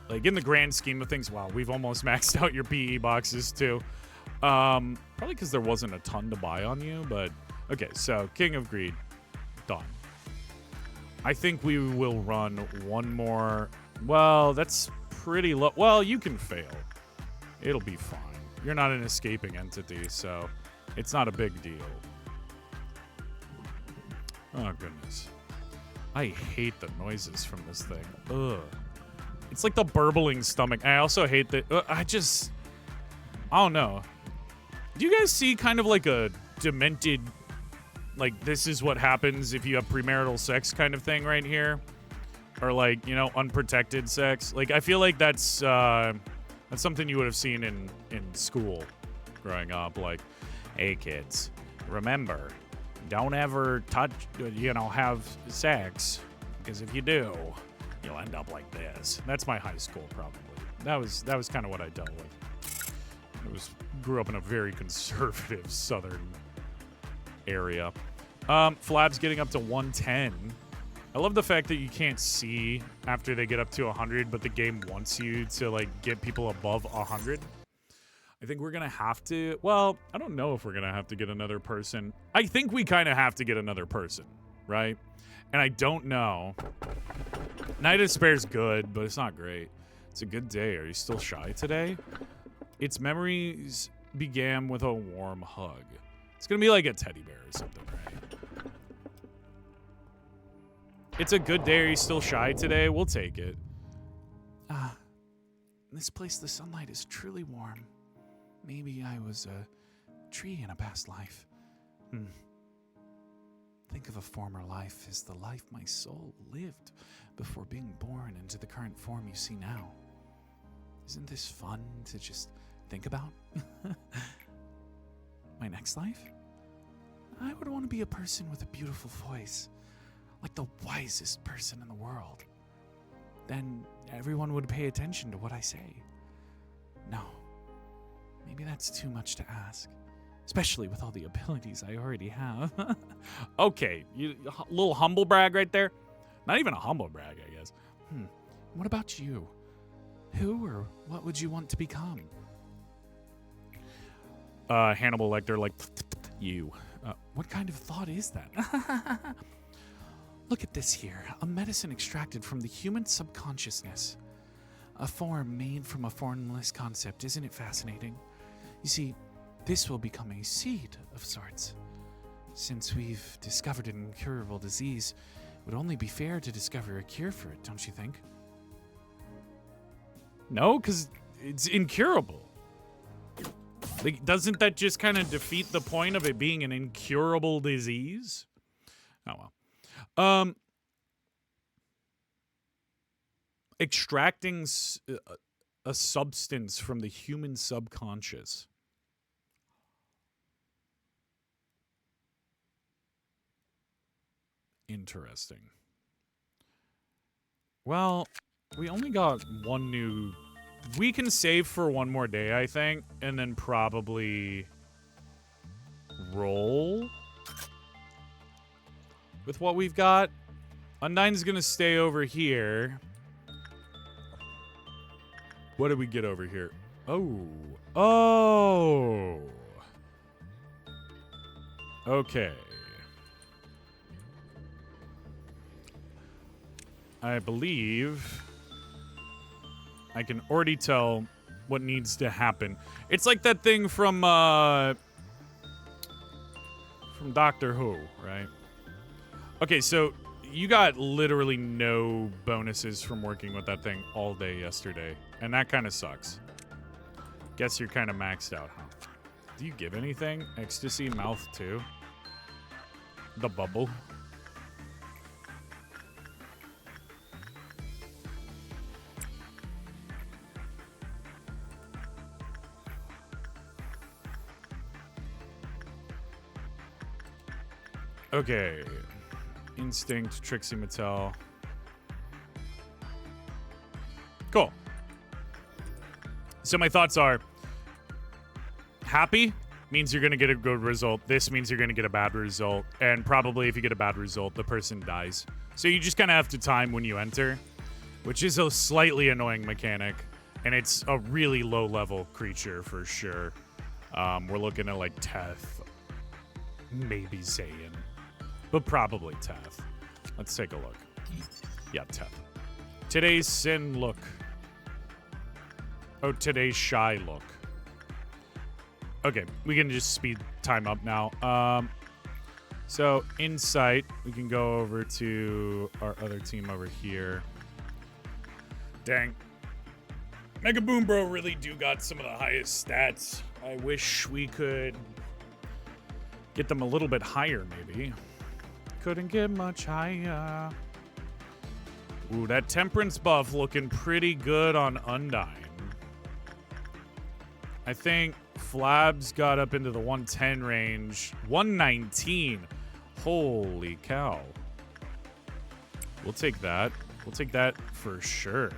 Like, in the grand scheme of things, wow, we've almost maxed out your PE boxes, too. Probably because there wasn't a ton to buy on you, but... Okay, so King of Greed, done. I think we will run one more. Well, that's pretty low. Well, you can fail. It'll be fine. You're not an escaping entity, so it's not a big deal. Oh, goodness. I hate the noises from this thing. Ugh. It's like the burbling stomach. I also hate that. I don't know. Do you guys see kind of like a demented... Like, this is what happens if you have premarital sex kind of thing right here. Or, like, you know, unprotected sex. Like, I feel like that's something you would have seen in school growing up. Like, hey, kids, remember, don't ever touch, have sex. Because if you do, you'll end up like this. That's my high school, probably. That was kind of what I dealt with. Grew up in a very conservative southern area. Flab's getting up to 110. I love the fact that you can't see after they get up to 100, but the game wants you to, like, get people above 100. I think we're going to have to... Well, I don't know if we're going to have to get another person. I think we kind of have to get another person, right? And I don't know. Night of Despair's good, but it's not great. It's a good day. Are you still shy today? Its memories began with a warm hug. It's going to be like a teddy bear or something, right? It's a good day. Are you still shy today? We'll take it. In this place, the sunlight is truly warm. Maybe I was a tree in a past life. Think of a former life as the life my soul lived before being born into the current form you see now. Isn't this fun to just think about? My next life? I would want to be a person with a beautiful voice, like the wisest person in the world. Then everyone would pay attention to what I say. No, maybe that's too much to ask, especially with all the abilities I already have. Okay, you little humble brag right there. Not even a humble brag, I guess. What about you? Who or what would you want to become? Hannibal Lecter, like, you. What kind of thought is that? Look at this here. A medicine extracted from the human subconsciousness. A form made from a formless concept. Isn't it fascinating? You see, this will become a seed of sorts. Since we've discovered an incurable disease, it would only be fair to discover a cure for it, don't you think? No, because it's incurable. Like, doesn't that just kind of defeat the point of it being an incurable disease? Oh, well. Extracting a substance from the human subconscious. Interesting. Well, we only got one new... We can save for one more day, I think, and then probably roll with what we've got. Undyne's gonna stay over here. What did we get over here? Oh. Okay. I believe I can already tell what needs to happen. It's like that thing from Doctor Who, right? Okay, so you got literally no bonuses from working with that thing all day yesterday, and that kind of sucks. Guess you're kind of maxed out, huh? Do you give anything? Ecstasy, mouth too? The bubble? Okay. Instinct, Trixie Mattel. Cool. So my thoughts are, happy means you're going to get a good result. This means you're going to get a bad result. And probably if you get a bad result, the person dies. So you just kind of have to time when you enter, which is a slightly annoying mechanic. And it's a really low-level creature for sure. We're looking at like Teth, maybe Zayn, but probably Teth. Let's take a look. Yeah, Teth. Today's Sin look. Oh, today's Shy look. Okay, we can just speed time up now. So, Insight, we can go over to our other team over here. Dang. Mega Boom Bro really do got some of the highest stats. I wish we could get them a little bit higher, maybe. Couldn't get much higher. Ooh, that Temperance buff looking pretty good on Undyne. I think Flab's got up into the 110 range. 119. Holy cow. We'll take that. We'll take that for sure.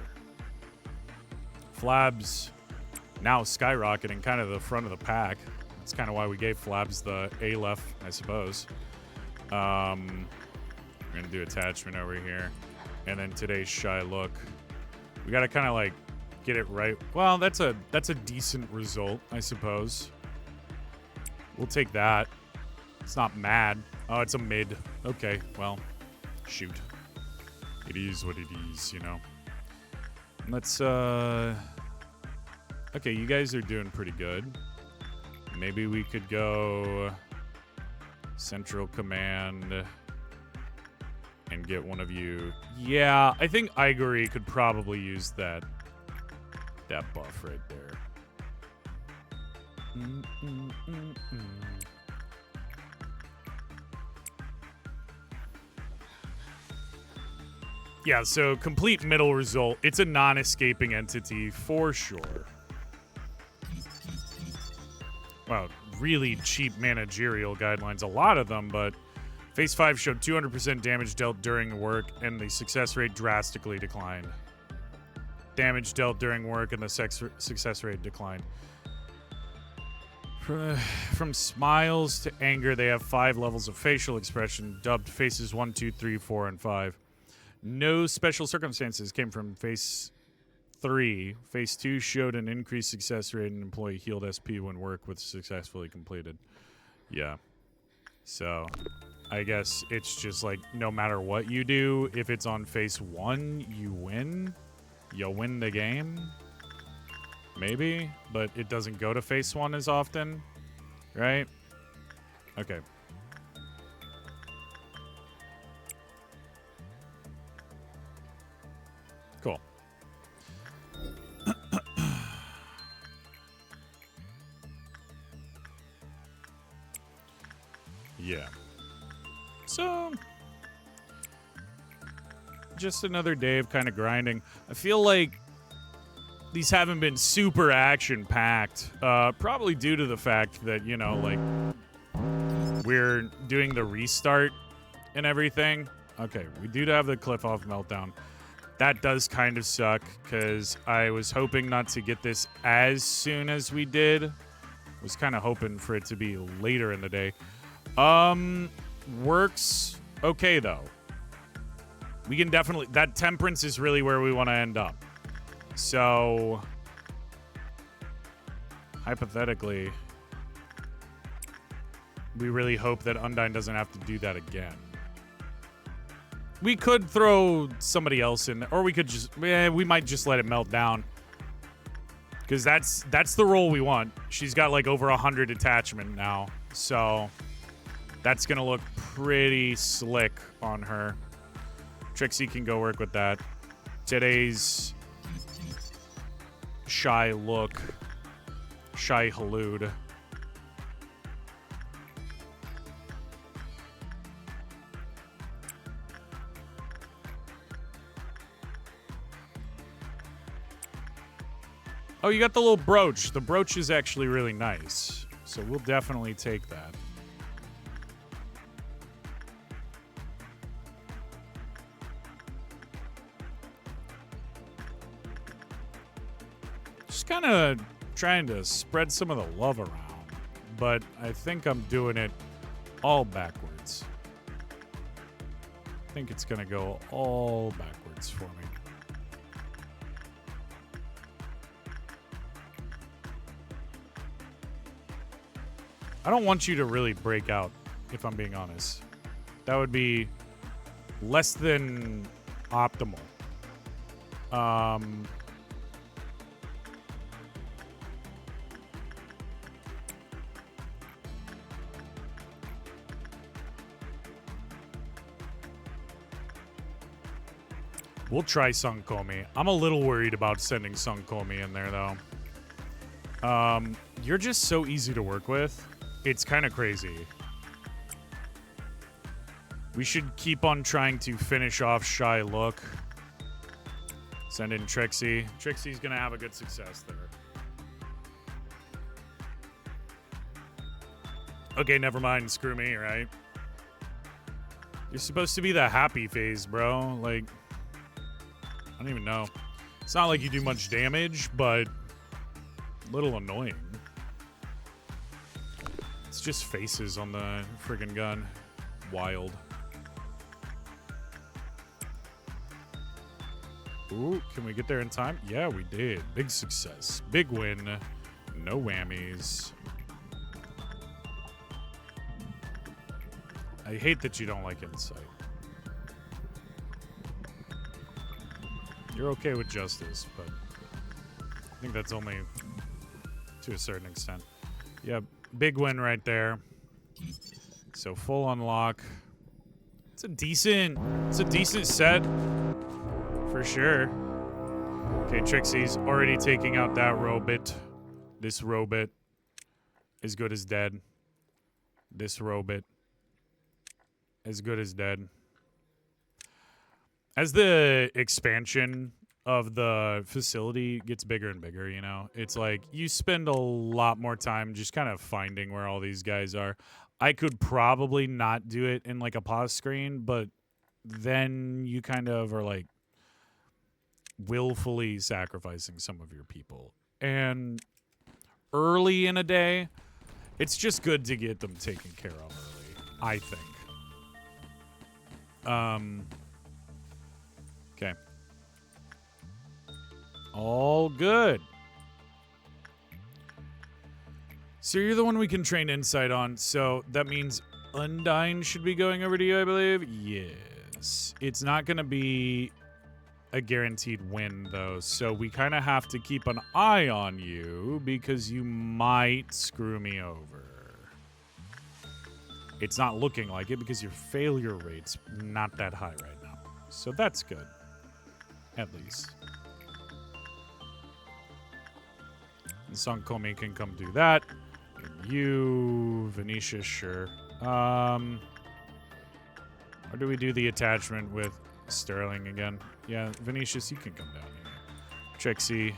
Flabs now skyrocketing kind of the front of the pack. That's kind of why we gave Flabs the A-Lef, I suppose. We're going to do attachment over here. And then today's shy look. We got to kind of like get it right. Well, that's a decent result, I suppose. We'll take that. It's not mad. Oh, it's a mid. Okay, well, shoot. It is what it is, you know. Let's, okay, you guys are doing pretty good. Maybe we could go Central Command and get one of you. Yeah, I think Igor could probably use that buff right there. Yeah, so complete middle result. It's a non-escaping entity for sure. Wow, really cheap managerial guidelines. A lot of them, but Phase 5 showed 200% damage dealt during work, and the success rate drastically declined. Damage dealt during work, and the success rate declined. From smiles to anger, they have 5 levels of facial expression, dubbed Phases 1, 2, 3, 4, and 5. No special circumstances came from Phase 3. Phase 2 showed an increased success rate and employee healed SP when work was successfully completed. Yeah. So, I guess it's just like no matter what you do, if it's on Phase 1, you win. You win the game. Maybe, but it doesn't go to Phase 1 as often, right? Okay. Cool. Yeah. So, just another day of kind of grinding. I feel like these haven't been super action-packed, probably due to the fact that, you know, like, we're doing the restart and everything. Okay, we do have the cliff-off meltdown. That does kind of suck, because I was hoping not to get this as soon as we did. Was kind of hoping for it to be later in the day. Works okay, though. We can definitely... That temperance is really where we want to end up. So, hypothetically, we really hope that Undyne doesn't have to do that again. We could throw somebody else in there, or we could just... we might just let it melt down. Because that's the role we want. She's got like over 100 attachment now. So, that's going to look pretty slick on her. Trixie can go work with that. Today's shy look. Shy hallude. Oh, you got the little brooch. The brooch is actually really nice. So we'll definitely take that. Just kind of trying to spread some of the love around. But I think I'm doing it all backwards. I think it's going to go all backwards for me. I don't want you to really break out, if I'm being honest. That would be less than optimal. We'll try Sunkomi. I'm a little worried about sending Sunkomi in there, though. You're just so easy to work with. It's kind of crazy. We should keep on trying to finish off Shy Look. Send in Trixie. Trixie's going to have a good success there. Okay, never mind. Screw me, right? You're supposed to be the happy phase, bro. Like, I don't even know. It's not like you do much damage, but a little annoying. It's just faces on the friggin' gun. Wild. Ooh, can we get there in time? Yeah, we did. Big success. Big win. No whammies. I hate that you don't like insight. You're okay with justice, but I think that's only to a certain extent. Yeah, big win right there. So full unlock. It's a decent set for sure. Okay, Trixie's already taking out that robot. This robot as good as dead. This robot as good as dead. As the expansion of the facility gets bigger and bigger, you know, it's like you spend a lot more time just kind of finding where all these guys are. I could probably not do it in like a pause screen, but then you kind of are like willfully sacrificing some of your people. And early in a day, it's just good to get them taken care of early, I think. Okay. All good. So you're the one we can train insight on, so that means Undyne should be going over to you, I believe? Yes. It's not going to be a guaranteed win, though, so we kind of have to keep an eye on you because you might screw me over. It's not looking like it because your failure rate's not that high right now. So that's good. At least. And Sankomi can come do that. And you, Venetia, sure. Or do we do the attachment with Sterling again? Yeah, Venetius, you can come down here. Trixie,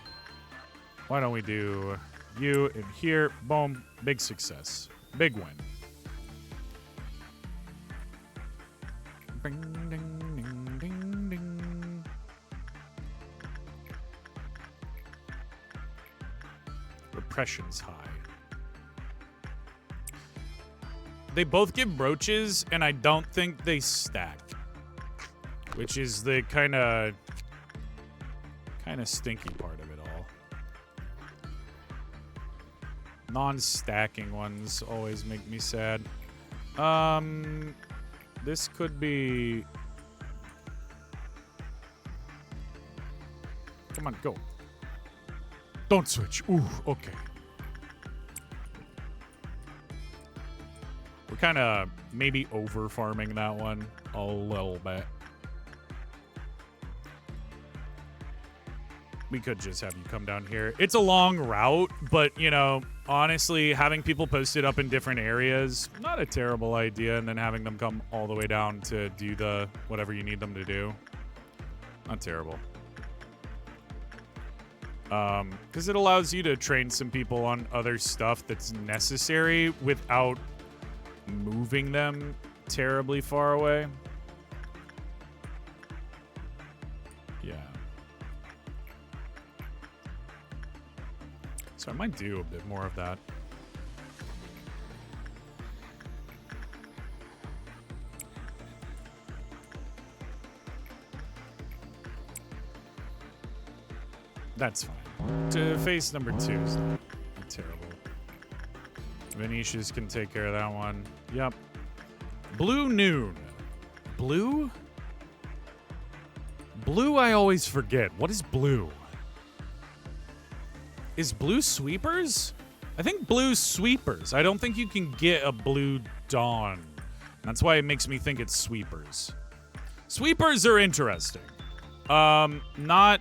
why don't we do you in here? Boom. Big success. Big win. Ding, ding, ding, ding, ding. Repression's high. They both give brooches, and I don't think they stack. Which is the kind of stinky part of it all. Non-stacking ones always make me sad. This could be... Come on, go. Don't switch. Ooh, okay. We're kind of maybe over-farming that one a little bit. We could just have you come down here. It's a long route, but, you know, honestly, having people posted up in different areas, not a terrible idea, and then having them come all the way down to do the whatever you need them to do. Not terrible. Because it allows you to train some people on other stuff that's necessary without moving them terribly far away. Yeah. So I might do a bit more of that. That's fine. To face number 2 is not terrible. Venetius can take care of that one. Yep. Blue Noon. Blue? Blue I always forget. What is blue? Is blue sweepers? I think blue sweepers. I don't think you can get a blue dawn. That's why it makes me think it's sweepers. Sweepers are interesting. Not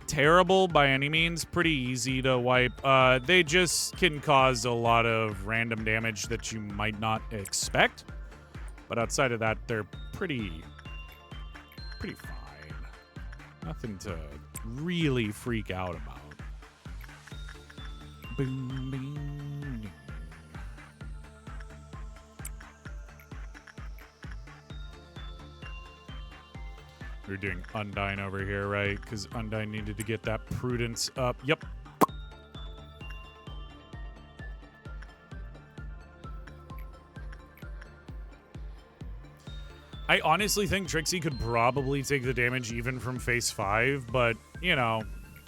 terrible by any means. Pretty easy to wipe. They just can cause a lot of random damage that you might not expect. But outside of that, they're pretty fine. Nothing to really freak out about. Boom, boom. We're doing Undyne over here, right? Because Undyne needed to get that prudence up. Yep. I honestly think Trixie could probably take the damage even from phase 5, but, you know,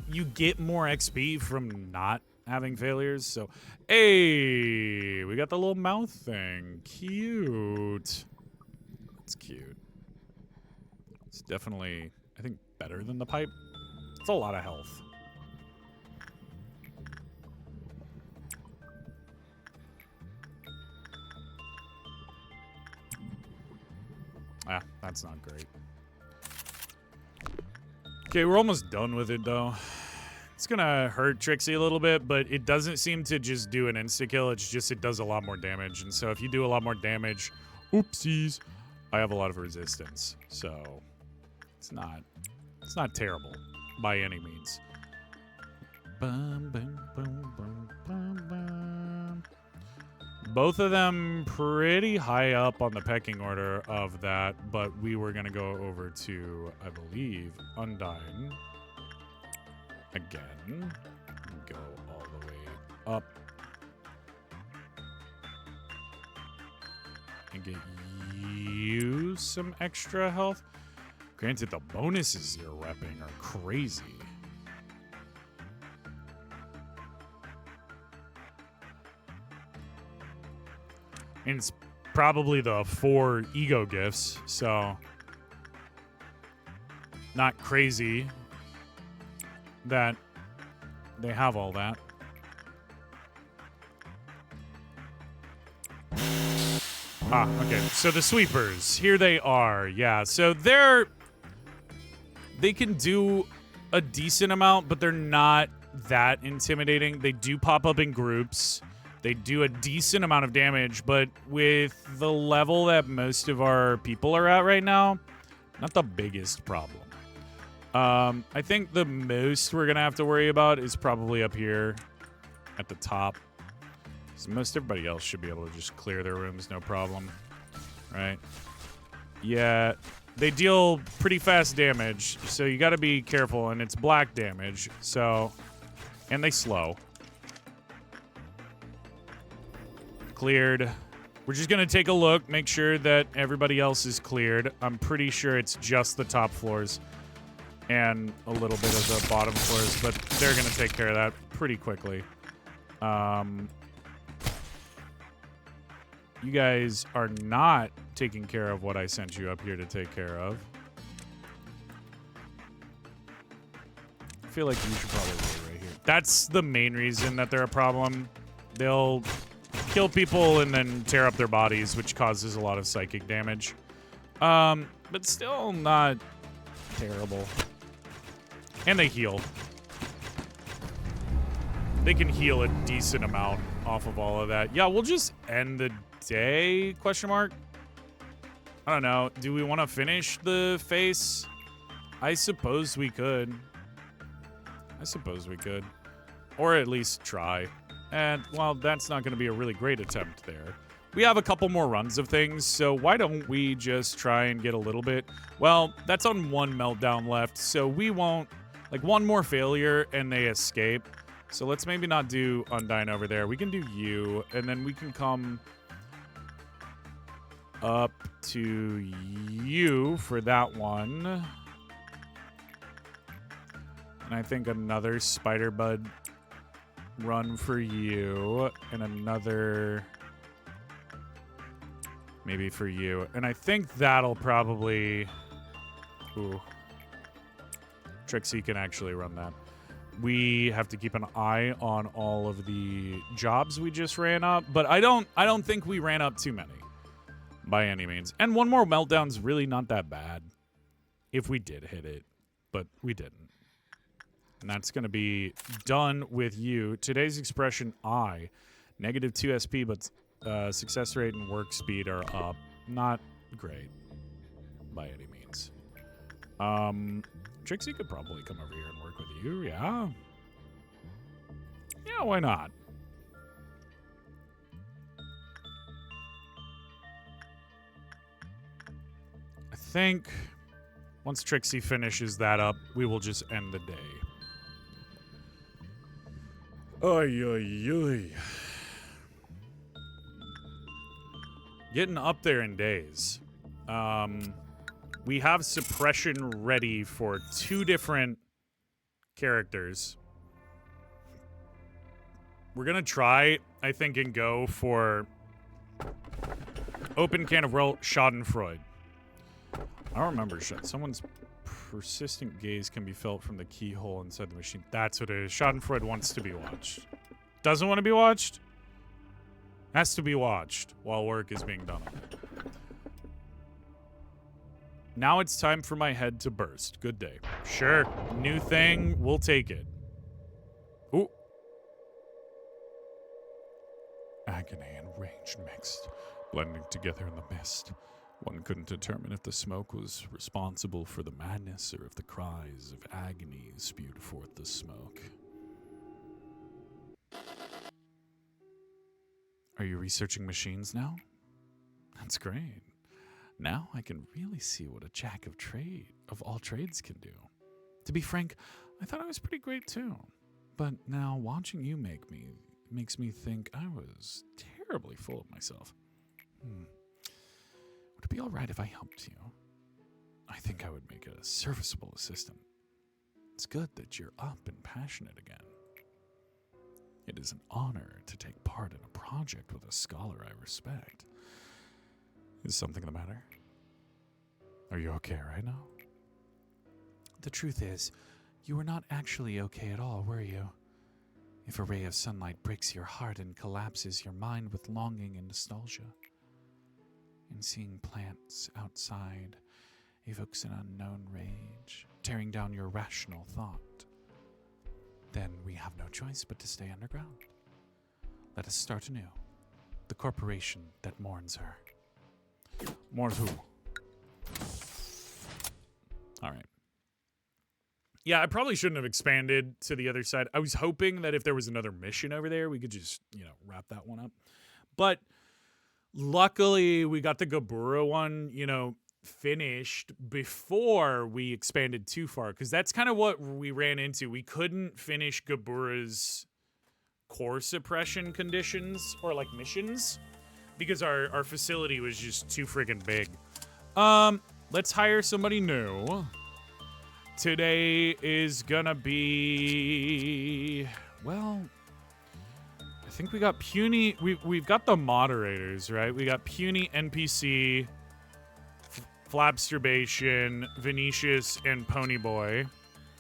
you get more XP from not having failures, so... Hey! We got the little mouth thing. Cute. It's cute. It's definitely, I think, better than the pipe. It's a lot of health. Ah, that's not great. Okay, we're almost done with it, though. It's gonna hurt Trixie a little bit, but it doesn't seem to just do an insta-kill. It's just it does a lot more damage. And so if you do a lot more damage... Oopsies. I have a lot of resistance, so... It's not terrible by any means. Bum, bum, bum, bum, bum, bum. Both of them pretty high up on the pecking order of that, but we were going to go over to, I believe, Undyne again. Go all the way up. And get you some extra health. Granted, the bonuses you're repping are crazy. And it's probably the 4 ego gifts, so not crazy that they have all that. Ah, okay. So the sweepers, here they are. Yeah, so they can do a decent amount, but they're not that intimidating. They do pop up in groups. They do a decent amount of damage, but with the level that most of our people are at right now, not the biggest problem. I think the most we're going to have to worry about is probably up here at the top. So most everybody else should be able to just clear their rooms, no problem. Right? Yeah, they deal pretty fast damage, so you got to be careful, and it's black damage, so... And they slow. Cleared. We're just going to take a look, make sure that everybody else is cleared. I'm pretty sure it's just the top floors and a little bit of the bottom floors, but they're going to take care of that pretty quickly. You guys are not taking care of what I sent you up here to take care of. I feel like you should probably wait right here. That's the main reason that they're a problem. They'll kill people and then tear up their bodies, which causes a lot of psychic damage. But still not terrible. And they heal. They can heal a decent amount off of all of that. Yeah, we'll just end the day, question mark? I don't know. Do we want to finish the face? I suppose we could. Or at least try. And, well, that's not going to be a really great attempt there. We have a couple more runs of things, so why don't we just try and get a little bit... Well, that's on one meltdown left, so we won't... Like, one more failure, and they escape. So let's maybe not do Undyne over there. We can do you, and then we can come up to you for that one. And I think another Spider Bud run for you, and another maybe for you. And I think that'll probably... Ooh. Trixie can actually run that. We have to keep an eye on all of the jobs we just ran up, but I don't think we ran up too many by any means. And one more meltdown's really not that bad if we did hit it, but we didn't. And that's going to be done with you. Today's expression I, -2 SP, but success rate and work speed are up. Not great by any means. Trixie could probably come over here and work with you, yeah? Yeah, why not? I think Once Trixie finishes that up, we will just end the day. Oy, oy, oy. Getting up there in days. We have suppression ready for 2 different characters. We're gonna try, I think, and go for open can of Schadenfreude. I don't remember. Someone's persistent gaze can be felt from the keyhole inside the machine. That's what it is. Schadenfreude wants to be watched. Doesn't want to be watched? Has to be watched while work is being done on it. Now it's time for my head to burst. Good day. Sure. New thing. We'll take it. Ooh. Agony and rage mixed, blending together in the mist. One couldn't determine if the smoke was responsible for the madness or if the cries of agony spewed forth the smoke. Are you researching machines now? That's great. Now I can really see what a jack of all trades can do. To be frank, I thought I was pretty great too. But now watching you makes me think I was terribly full of myself. Would it be all right if I helped you? I think I would make a serviceable assistant. It's good that you're up and passionate again. It is an honor to take part in a project with a scholar I respect. Is something the matter? Are you okay right now? The truth is, you were not actually okay at all, were you? If a ray of sunlight breaks your heart and collapses your mind with longing and nostalgia, and seeing plants outside evokes an unknown rage, tearing down your rational thought, then we have no choice but to stay underground. Let us start anew. The corporation that mourns her. Mourns who? All right. Yeah, I probably shouldn't have expanded to the other side. I was hoping that if there was another mission over there, we could just, wrap that one up. But luckily, we got the Gabura one, finished before we expanded too far. Because that's kind of what we ran into. We couldn't finish Gabura's core suppression conditions or, missions. Because our facility was just too friggin' big. Let's hire somebody new. Today is gonna be, well, I think we got Puny. We've got the moderators, right? We got Puny, NPC, Flapsturbation, Venetius, and Ponyboy,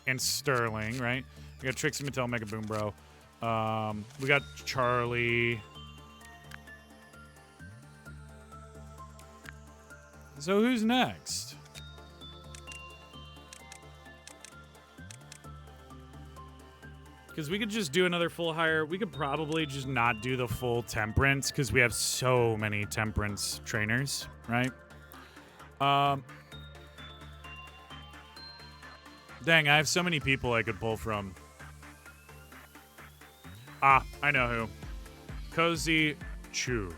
and Sterling, right? We got Trixie, Mattel, Mega Boom Bro. We got Charlie. So who's next? Because we could just do another full hire. We could probably just not do the full temperance because we have so many temperance trainers, right? Dang, I have so many people I could pull from. Ah, I know who. Cozy Chew.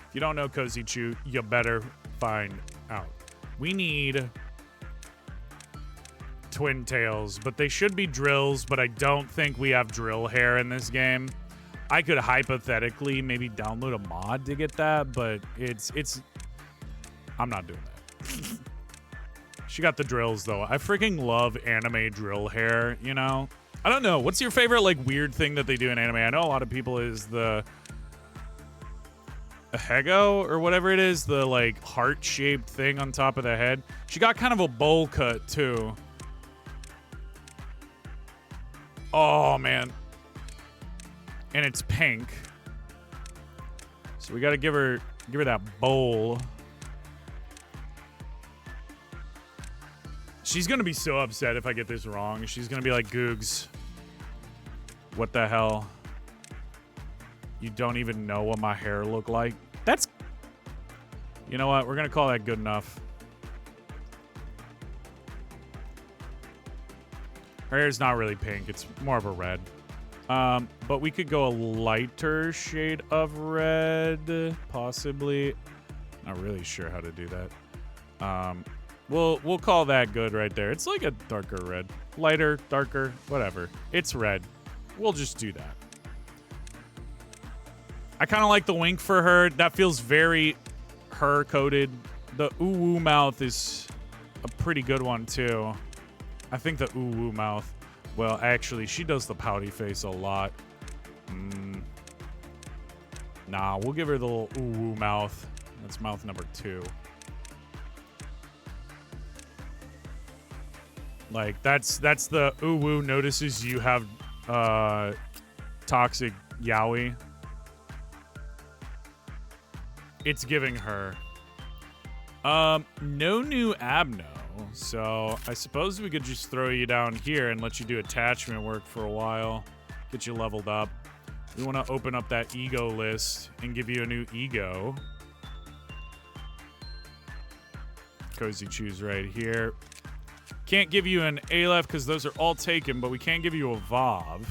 If you don't know Cozy Chew, you better find out. We need twin tails, but they should be drills, but I don't think we have drill hair in this game. I could hypothetically maybe download a mod to get that, but it's I'm not doing that. She got the drills though. I freaking love anime drill hair, I don't know. What's your favorite weird thing that they do in anime? I know a lot of people is the Hego or whatever it is, the heart-shaped thing on top of the head. She got kind of a bowl cut too. Oh, man. And it's pink. So we got to give her that bowl. She's going to be so upset if I get this wrong. She's going to be like, Googs, what the hell? You don't even know what my hair looked like? That's... You know what? We're going to call that good enough. Her hair's not really pink. It's more of a red. But we could go a lighter shade of red, possibly. Not really sure how to do that. We'll call that good right there. It's like a darker red. Lighter, darker, whatever. It's red. We'll just do that. I kind of like the wink for her. That feels very her-coded. The ooh-woo mouth is a pretty good one, too. I think the ooh-woo mouth. Well, actually, she does the pouty face a lot. Nah, we'll give her the little ooh-woo mouth. That's mouth number 2. Like, that's the ooh-woo notices you have toxic yaoi. It's giving her. No new abno. So I suppose we could just throw you down here and let you do attachment work for a while. Get you leveled up. We want to open up that ego list and give you a new ego. Cozy Chews right here. Can't give you an Aleph because those are all taken, but we can give you a Vav.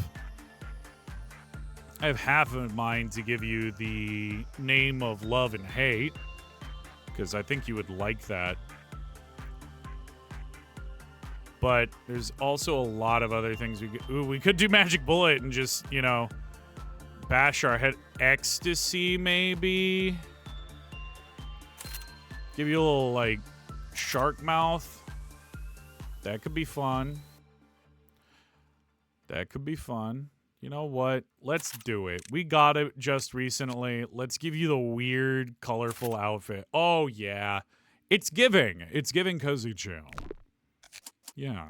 I have half in mind to give you the name of love and hate because I think you would like that. But there's also a lot of other things we could. Ooh, we could do Magic Bullet and just, you know, bash our head. Ecstasy, maybe. Give you a little, like, shark mouth. That could be fun. That could be fun. You know what? Let's do it. We got it just recently. Let's give you the weird, colorful outfit. Oh, yeah. It's giving. It's giving Cozy Channel. Yeah.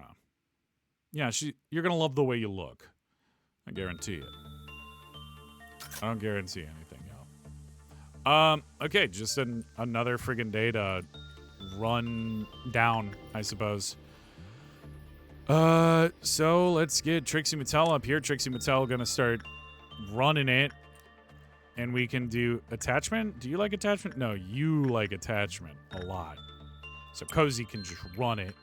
Yeah, you're going to love the way you look. I guarantee it. I don't guarantee anything, yo. Okay, just another friggin' day to run down, I suppose. So let's get Trixie Mattel up here. Trixie Mattel gonna start running it. And we can do attachment. Do you like attachment? No, you like attachment a lot. So Cozy can just run it.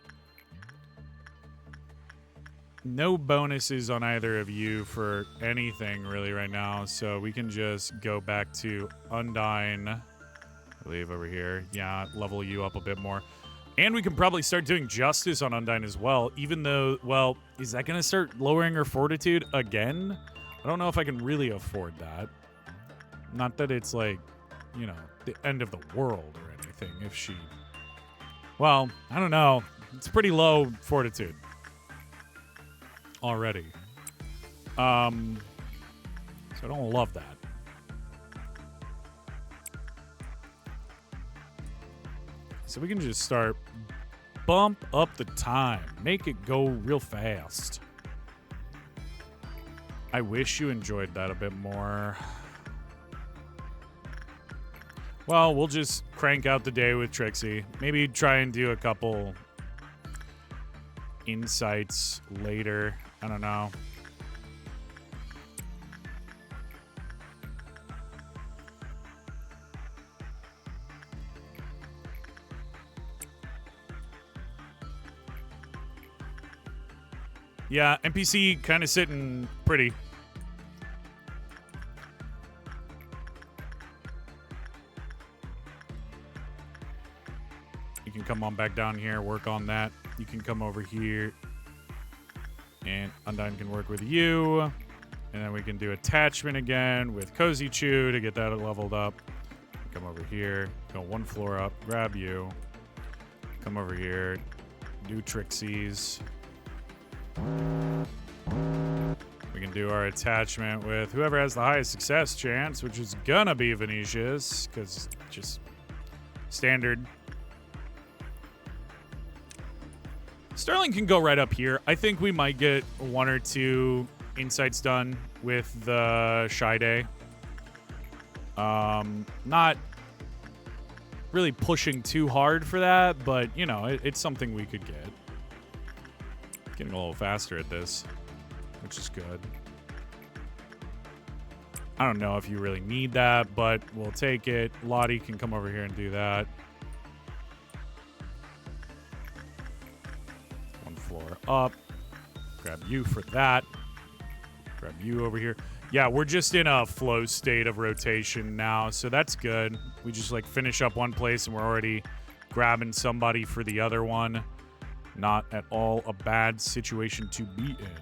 No bonuses on either of you for anything really right now. So we can just go back to Undyne. I believe over here. Yeah, level you up a bit more. And we can probably start doing justice on Undyne as well, even though, well, is that going to start lowering her fortitude again? I don't know if I can really afford that. Not that it's like, you know, the end of the world or anything if she... Well, I don't know. It's pretty low fortitude. Already. So I don't love that. So we can just start bump up the time. Make it go real fast. I wish you enjoyed that a bit more. Well, we'll just crank out the day with Trixie. Maybe try and do a couple insights later. I don't know. Yeah, NPC kind of sitting pretty. You can come on back down here, work on that. You can come over here. And Undyne can work with you. And then we can do attachment again with Cozy Chew to get that leveled up. Come over here. Go one floor up. Grab you. Come over here. Do Trixie's. We can do our attachment with whoever has the highest success chance, which is gonna be Venetia's, because just standard. Sterling can go right up here. I think we might get 1 or 2 insights done with the Shy Day. Not really pushing too hard for that, but, you know, it's something we could get. Getting a little faster at this, which is good. I don't know if you really need that, but we'll take it. Lottie can come over here and do that. One floor up. Grab you for that. Grab you over here. Yeah, we're just in a flow state of rotation now, so that's good. We just, like, finish up one place and we're already grabbing somebody for the other one. Not at all a bad situation to be in.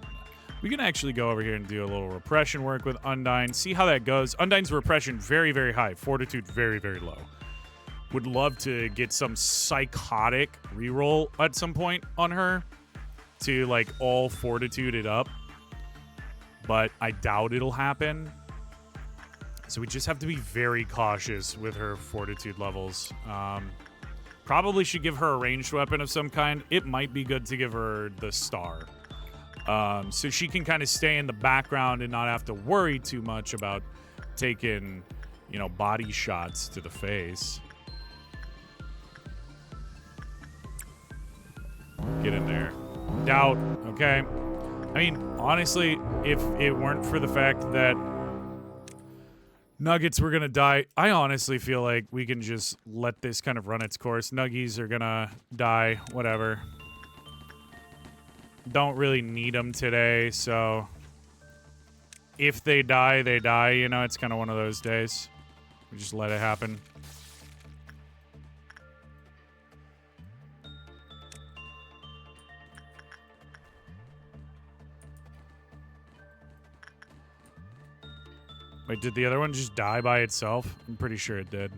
We can actually go over here and do a little repression work with Undyne. See how that goes. Undyne's repression very, very high. Fortitude very, very low. Would love to get some psychotic reroll at some point on her to like all fortitude it up. But I doubt it'll happen. So we just have to be very cautious with her fortitude levels. Probably should give her a ranged weapon of some kind. It might be good to give her the star. So she can kind of stay in the background and not have to worry too much about taking, you know, body shots to the face. Get in there. Doubt, okay? I mean, honestly, if it weren't for the fact that Nuggets were going to die, I honestly feel like we can just let this kind of run its course. Nuggies are going to die, whatever. Don't really need them today, so if they die, they die. You know, it's kind of one of those days. We just let it happen. Wait, did the other one just die by itself? I'm pretty sure it did.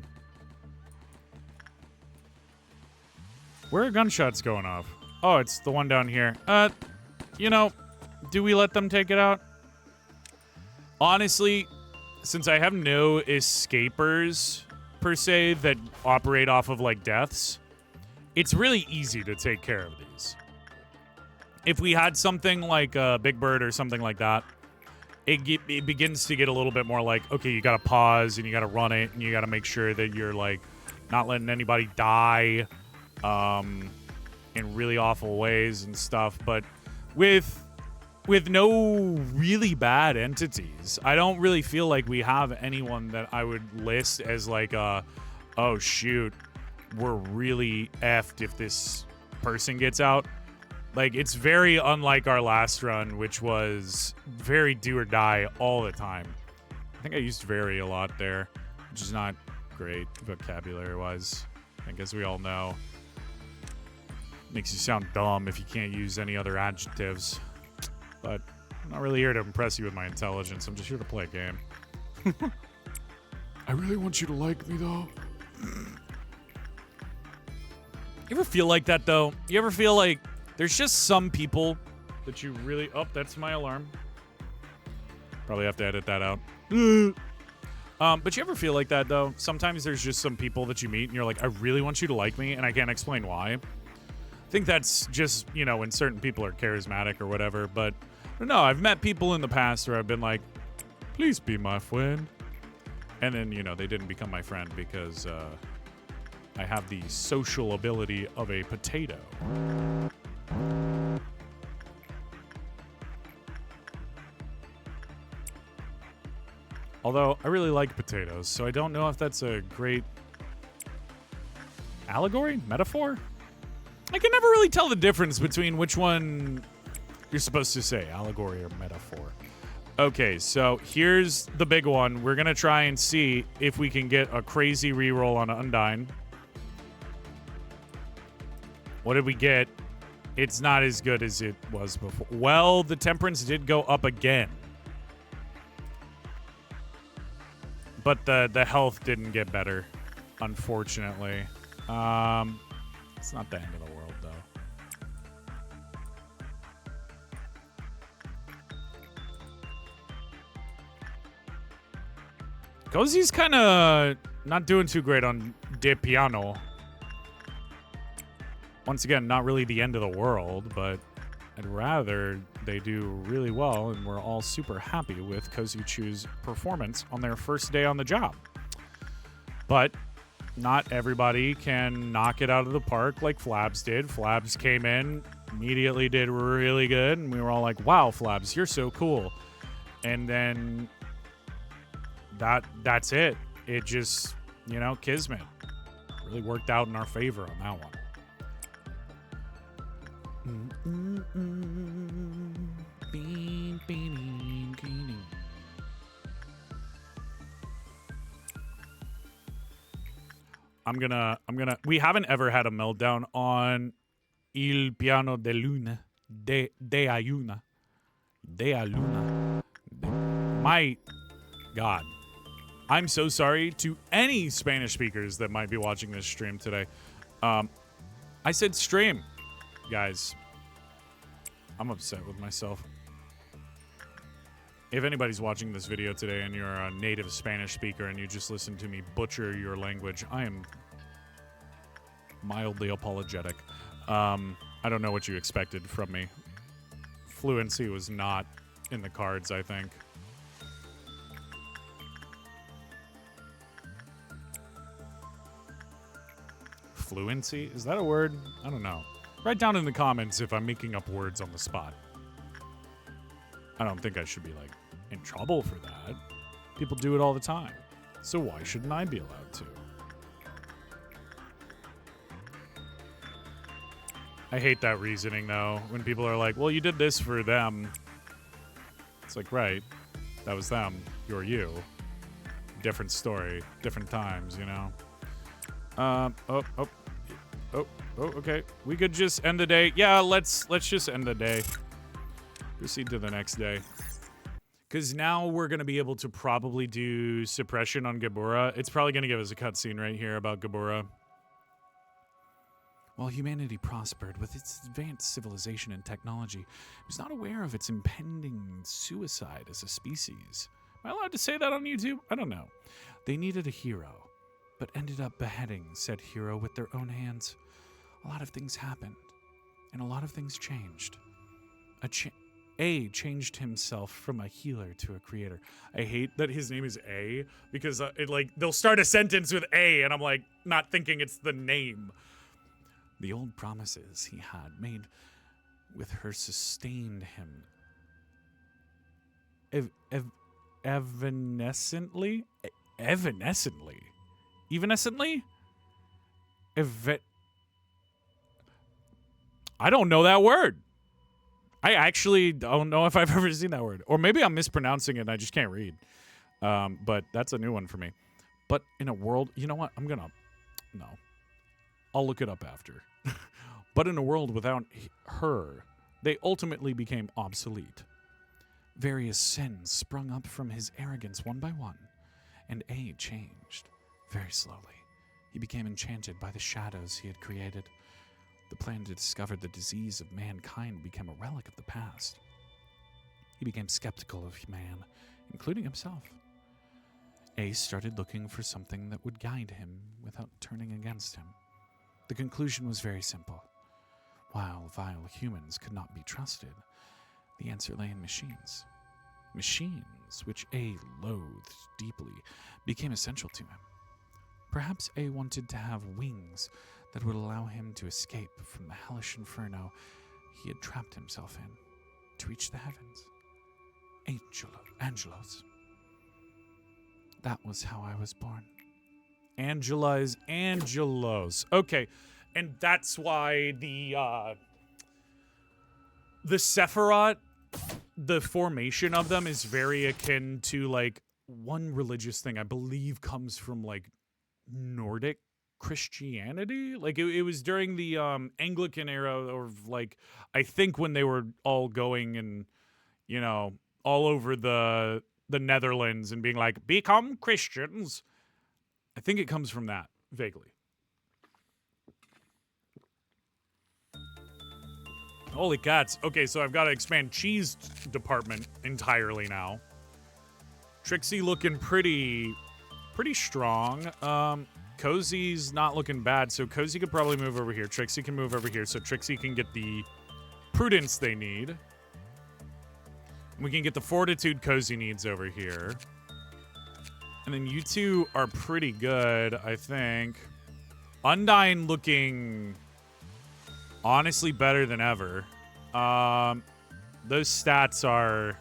Where are gunshots going off? Oh, it's the one down here. You know, do we let them take it out? Honestly, since I have no escapers, per se, that operate off of, like, deaths, it's really easy to take care of these. If we had something like a Big Bird or something like that, it begins to get a little bit more like, okay, you gotta pause, and you gotta run it, and you gotta make sure that you're, like, not letting anybody die, in really awful ways and stuff. But with no really bad entities, I don't really feel like we have anyone that I would list as like oh shoot, we're really effed if this person gets out. Like, it's very unlike our last run, which was very do or die all the time. I think I used very a lot there, which is not great vocabulary wise, I think, as we all know. Makes you sound dumb if you can't use any other adjectives. But I'm not really here to impress you with my intelligence. I'm just here to play a game. I really want you to like me, though. You ever feel like that, though? You ever feel like there's just some people that you really... Oh, that's my alarm. Probably have to edit that out. But you ever feel like that, though? Sometimes there's just some people that you meet and you're like, I really want you to like me, and I can't explain why. I think that's just, you know, when certain people are charismatic or whatever, but I don't know. I've met people in the past where I've been like, please be my friend. And then, you know, they didn't become my friend because I have the social ability of a potato. Although, I really like potatoes, so I don't know if that's a great allegory? Metaphor? I can never really tell the difference between which one you're supposed to say, allegory or metaphor. Okay, so here's the big one. We're going to try and see if we can get a crazy reroll on Undyne. What did we get? It's not as good as it was before. Well, the temperance did go up again. But the health didn't get better, unfortunately. It's not the end of the world, though. Cozy's kind of not doing too great on De Piano. Once again, not really the end of the world, but I'd rather they do really well, and we're all super happy with Kozuchu's performance on their first day on the job. But not everybody can knock it out of the park like Flabs did. Flabs came in, immediately did really good, and we were all like, wow, Flabs, you're so cool. And then that's it. It just, you know, Kismet really worked out in our favor on that one. I'm gonna. We haven't ever had a meltdown on Il Piano de Luna. De Ayuna. De Aluna. My God. I'm so sorry to any Spanish speakers that might be watching this stream today. I said stream, guys. I'm upset with myself. If anybody's watching this video today and you're a native Spanish speaker and you just listen to me butcher your language, I am mildly apologetic. I don't know what you expected from me. Fluency was not in the cards, I think. Fluency? Is that a word? I don't know. Write down in the comments if I'm making up words on the spot. I don't think I should be, like, in trouble for that. People do it all the time. So why shouldn't I be allowed to? I hate that reasoning, though, when people are like, well, you did this for them. It's like, right, that was them. You're you. Different story. Different times, you know? Okay. We could just end the day. Yeah, let's just end the day. Proceed to the next day. Because now we're going to be able to probably do suppression on Gabura. It's probably going to give us a cutscene right here about Gabura. While humanity prospered with its advanced civilization and technology, it was not aware of its impending suicide as a species. Am I allowed to say that on YouTube? I don't know. They needed a hero, but ended up beheading said hero with their own hands. A lot of things happened, and a lot of things changed. A changed himself from a healer to a creator. I hate that his name is A, because they'll start a sentence with A, and I'm like not thinking it's the name. The old promises he had made with her sustained him. Evanescently? I don't know that word. I actually don't know if I've ever seen that word. Or maybe I'm mispronouncing it and I just can't read. But that's a new one for me. But in a world... You know what? No. I'll look it up after. But in a world without her, they ultimately became obsolete. Various sins sprung up from his arrogance one by one, and A changed, very slowly. He became enchanted by the shadows he had created. The plan to discover the disease of mankind became a relic of the past. He became skeptical of man, including himself. A started looking for something that would guide him without turning against him. The conclusion was very simple. While vile humans could not be trusted, the answer lay in machines. Machines, which A loathed deeply, became essential to him. Perhaps A wanted to have wings that would allow him to escape from the hellish inferno he had trapped himself in, to reach the heavens. Angelos. That was how I was born. Angela is Angelos. Okay, and that's why the Sephiroth, the formation of them is very akin to, like, one religious thing I believe comes from, like, Nordic Christianity. Like, it was during the Anglican era, or, like, I think when they were all going and, you know, all over the Netherlands and being like, become Christians. I think it comes from that, vaguely. Holy cats. Okay, so I've got to expand cheese department entirely now. Trixie looking pretty strong. Cozy's not looking bad, so Cozy could probably move over here. Trixie can move over here, so Trixie can get the prudence they need. We can get the fortitude Cozy needs over here. And then you two are pretty good, I think. Undyne looking honestly better than ever. Those stats are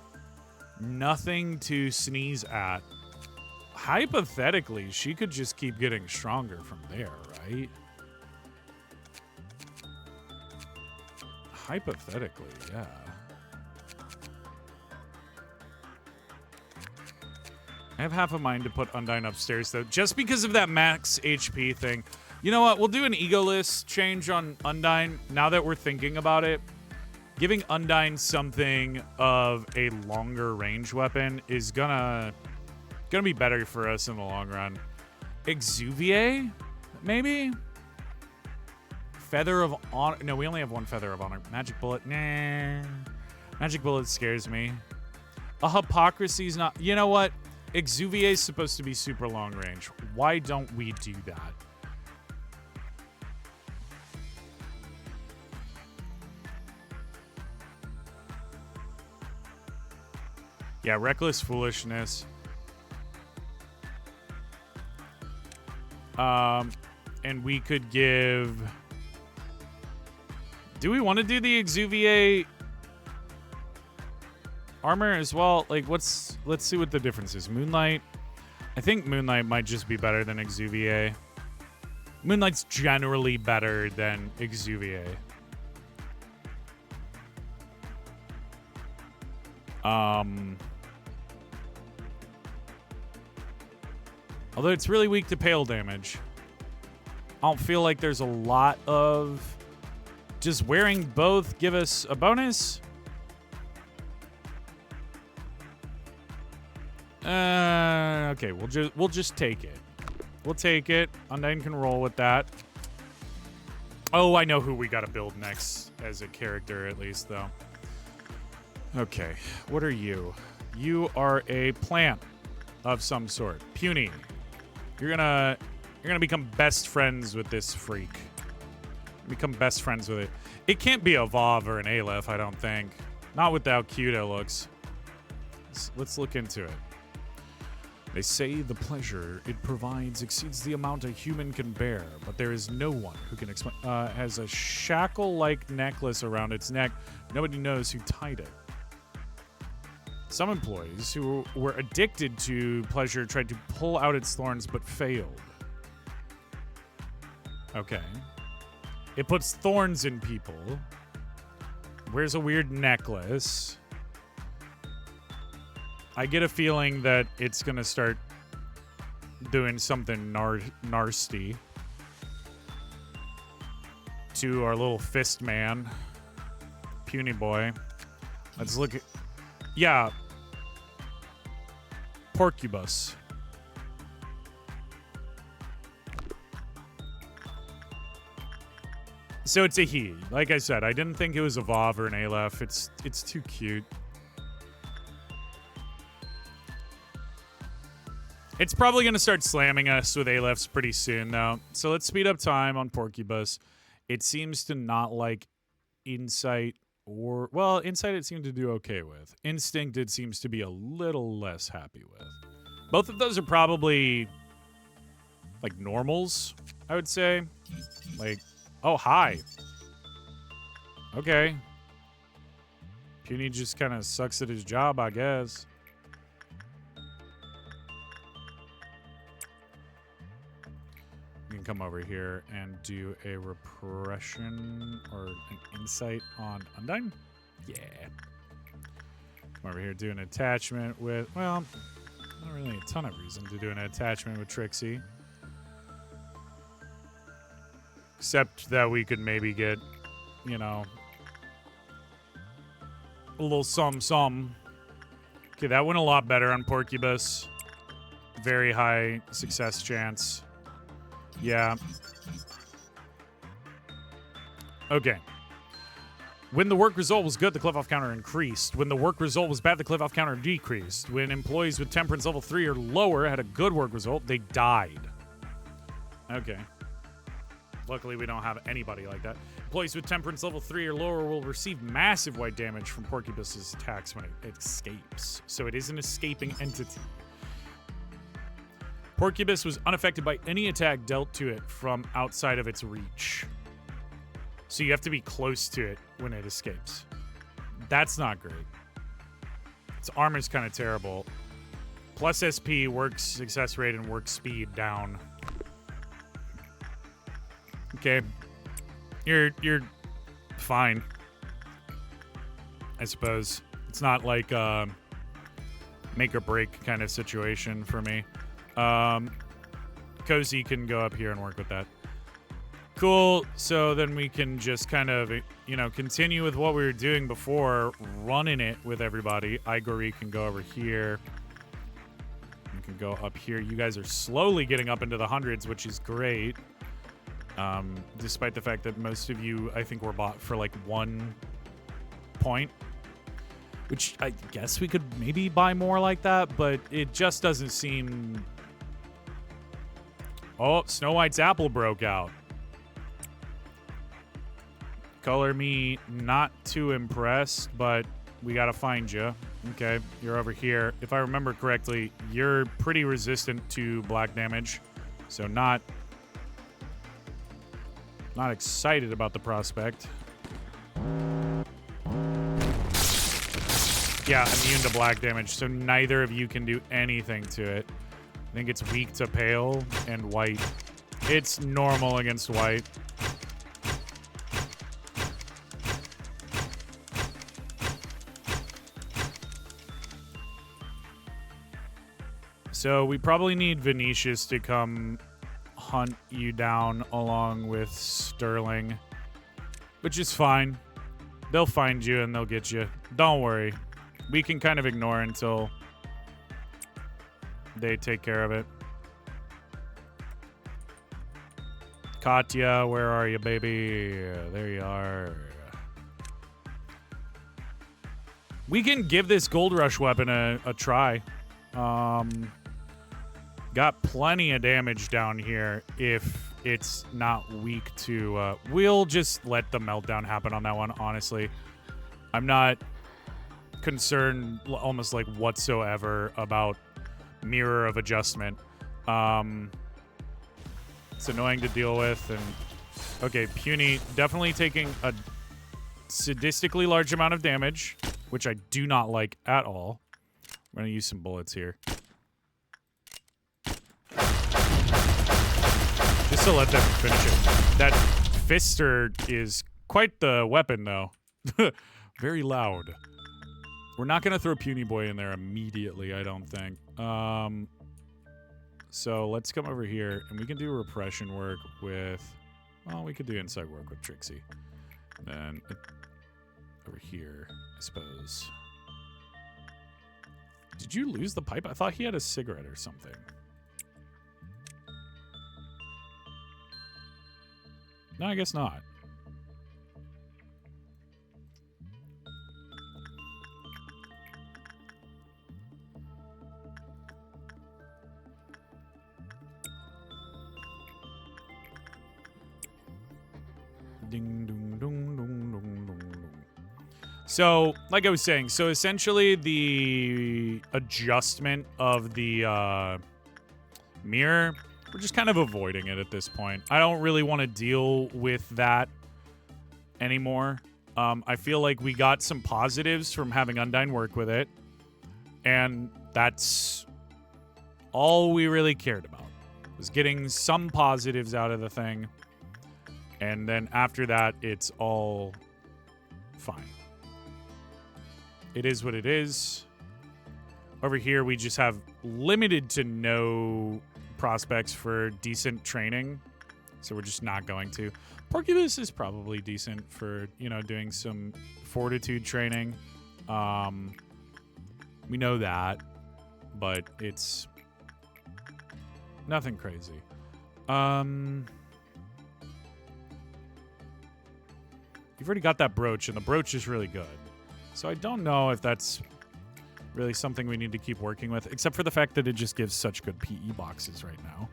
nothing to sneeze at. Hypothetically, she could just keep getting stronger from there, right? Hypothetically, yeah. I have half a mind to put Undyne upstairs, though, just because of that max HP thing. You know what? We'll do an egoless change on Undyne now that we're thinking about it. Giving Undyne something of a longer range weapon is gonna be better for us in the long run. Exuvier, maybe? Feather of Honor. No, we only have one Feather of Honor. Magic Bullet. Nah. Magic Bullet scares me. A Hypocrisy's not. You know what? Exuvier is supposed to be super long range. Why don't we do that? Yeah, Reckless Foolishness. And we could give... Do we want to do the Exuvier armor as well? Like, let's see what the difference is. Moonlight. I think Moonlight might just be better than Exuvier. Moonlight's generally better than Exuvier. Although it's really weak to pale damage. I don't feel like there's a lot of... Does wearing both give us a bonus? Okay, we'll just take it. We'll take it. Undyne can roll with that. Oh, I know who we gotta build next as a character, at least, though. Okay, what are you? You are a plant of some sort. Puny. You're gonna become best friends with this freak. Become best friends with it. It can't be a Vav or an Aleph, I don't think. Not with how cute it looks. Let's look into it. They say the pleasure it provides exceeds the amount a human can bear, but there is no one who can explain. Has a shackle-like necklace around its neck. Nobody knows who tied it. Some employees who were addicted to pleasure tried to pull out its thorns, but failed. Okay. It puts thorns in people. Wears a weird necklace. I get a feeling that it's gonna start doing something nasty to our little fist man, Puny boy. Let's look at... Yeah. Porcubus. So it's a he. Like I said, I didn't think it was a Vav or an Aleph. It's too cute. It's probably going to start slamming us with Alephs pretty soon, though. So let's speed up time on Porcubus. It seems to not like Insight or... Well, Insight it seemed to do okay with. Instinct it seems to be a little less happy with. Both of those are probably, like, normals, I would say. Like, oh, hi. Okay. Puny just kind of sucks at his job, I guess. You can come over here and do a repression or an insight on Undyne. Yeah. Come over here, do an attachment with, well, not really a ton of reason to do an attachment with Trixie. Except that we could maybe get, you know, a little some. Okay, that went a lot better on Porcubus. Very high success chance. Yeah. Okay. When the work result was good, the cliff-off counter increased. When the work result was bad, the cliff-off counter decreased. When employees with temperance level 3 or lower had a good work result, they died. Okay. Luckily, we don't have anybody like that. Employees with temperance level 3 or lower will receive massive white damage from Porcubus's attacks when it escapes. So it is an escaping entity. Porcubus was unaffected by any attack dealt to it from outside of its reach. So you have to be close to it when it escapes. That's not great. Its armor's kind of terrible. Plus SP, work success rate, and work speed down. Okay. You're fine. I suppose. It's not like make or break kind of situation for me. Cozy can go up here and work with that. Cool. So then we can just kind of, continue with what we were doing before, running it with everybody. Igori can go over here. You can go up here. You guys are slowly getting up into the hundreds, which is great. Despite the fact that most of you, I think, were bought for like 1 point. Which I guess we could maybe buy more like that, but it just doesn't seem... Oh, Snow White's apple broke out. Color me not too impressed, but we gotta find you. Okay, you're over here. If I remember correctly, you're pretty resistant to black damage, so not excited about the prospect. Yeah, immune to black damage, so neither of you can do anything to it. I think it's weak to pale and white. It's normal against white. So we probably need Venetius to come hunt you down along with Sterling, which is fine. They'll find you and they'll get you. Don't worry. We can kind of ignore until they take care of it. Katya, where are you, baby? There you are. We can give this Gold Rush weapon a try. Got plenty of damage down here if it's not weak to... we'll just let the meltdown happen on that one, honestly. I'm not concerned almost like whatsoever about Mirror of Adjustment. It's annoying to deal with. And okay, Puny definitely taking a sadistically large amount of damage, which I do not like at all. I'm going to use some bullets here. Just to let them finish it. That Fister is quite the weapon, though. Very loud. We're not going to throw Puny Boy in there immediately, I don't think. So let's come over here, and we can do repression work with... Well, we could do inside work with Trixie. And then over here, I suppose. Did you lose the pipe? I thought he had a cigarette or something. No, I guess not. Ding, dong, dong, dong, dong, dong. So, like I was saying, so essentially the adjustment of the mirror, we're just kind of avoiding it at this point. I don't really want to deal with that anymore. I feel like we got some positives from having Undyne work with it, and that's all we really cared about, was getting some positives out of the thing. And then after that, it's all fine. It is what it is. Over here, we just have limited to no prospects for decent training. So we're just not going to. Porcubus is probably decent for, doing some fortitude training. We know that, but it's nothing crazy. You've already got that brooch, and the brooch is really good. So I don't know if that's really something we need to keep working with, except for the fact that it just gives such good PE boxes right now.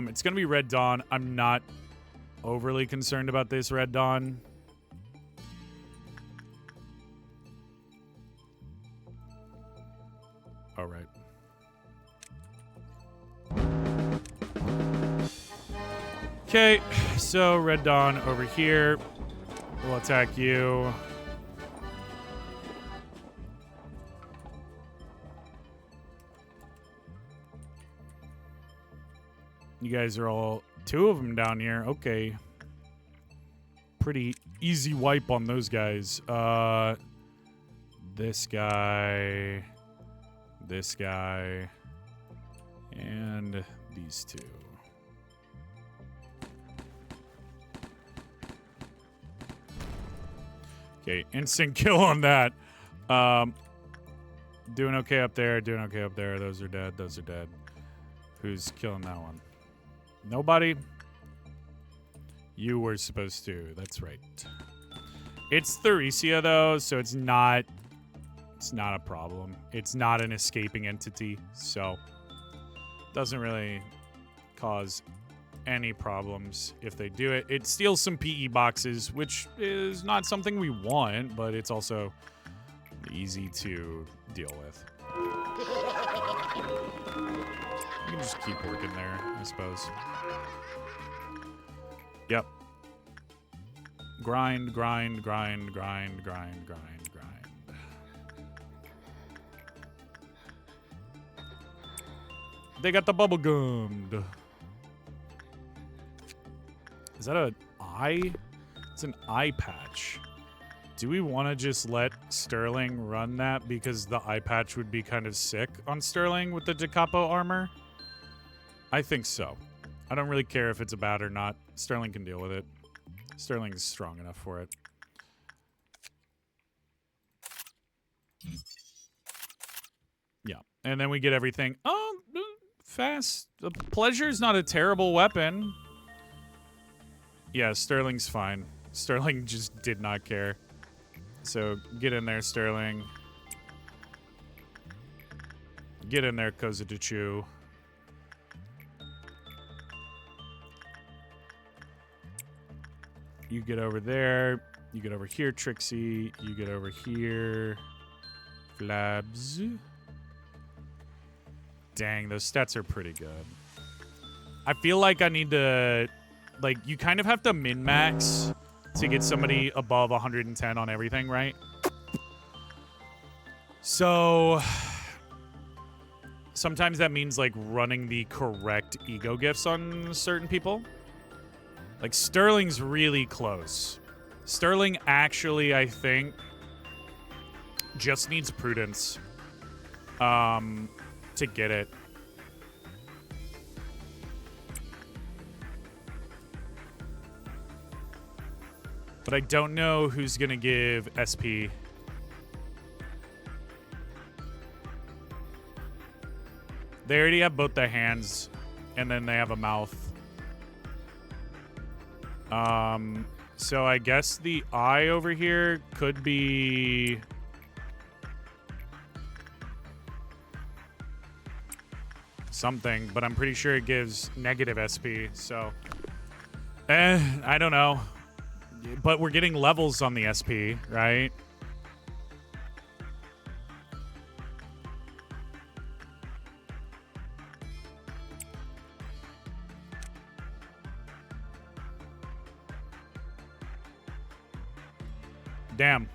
It's going to be Red Dawn. I'm not overly concerned about this Red Dawn. All right. Okay, so Red Dawn over here. We'll attack you. You guys are all... 2 of them down here. Okay. Pretty easy wipe on those guys. This guy... This guy. And these two. Okay, instant kill on that. Doing okay up there, doing okay up there. Those are dead, those are dead. Who's killing that one? Nobody? You were supposed to, that's right. It's Theresia though, so it's not a problem. It's not an escaping entity, so doesn't really cause any problems if they do it. It steals some PE boxes, which is not something we want, but it's also easy to deal with. You can just keep working there, I suppose. Yep. Grind, grind, grind, grind, grind, grind, grind. They got the bubble gummed. Is that an eye? It's an eye patch. Do we want to just let Sterling run that because the eye patch would be kind of sick on Sterling with the Da Capo armor? I think so. I don't really care if it's a bat or not. Sterling can deal with it. Sterling's strong enough for it. Yeah. And then we get everything. Oh, fast. Pleasure's not a terrible weapon. Yeah, Sterling's fine. Sterling just did not care. So, get in there, Sterling. Get in there, Kozudachu. You get over there. You get over here, Trixie. You get over here. Flabs. Dang, those stats are pretty good. I feel like I need to... Like, you kind of have to min-max to get somebody above 110 on everything, right? So... Sometimes that means, like, running the correct ego gifts on certain people. Like, Sterling's really close. Sterling actually, I think, just needs prudence to get it. But I don't know who's going to give SP. They already have both the hands, and then they have a mouth. So I guess the eye over here could be... something, but I'm pretty sure it gives negative SP, so... I don't know. But we're getting levels on the SP, right? Damn.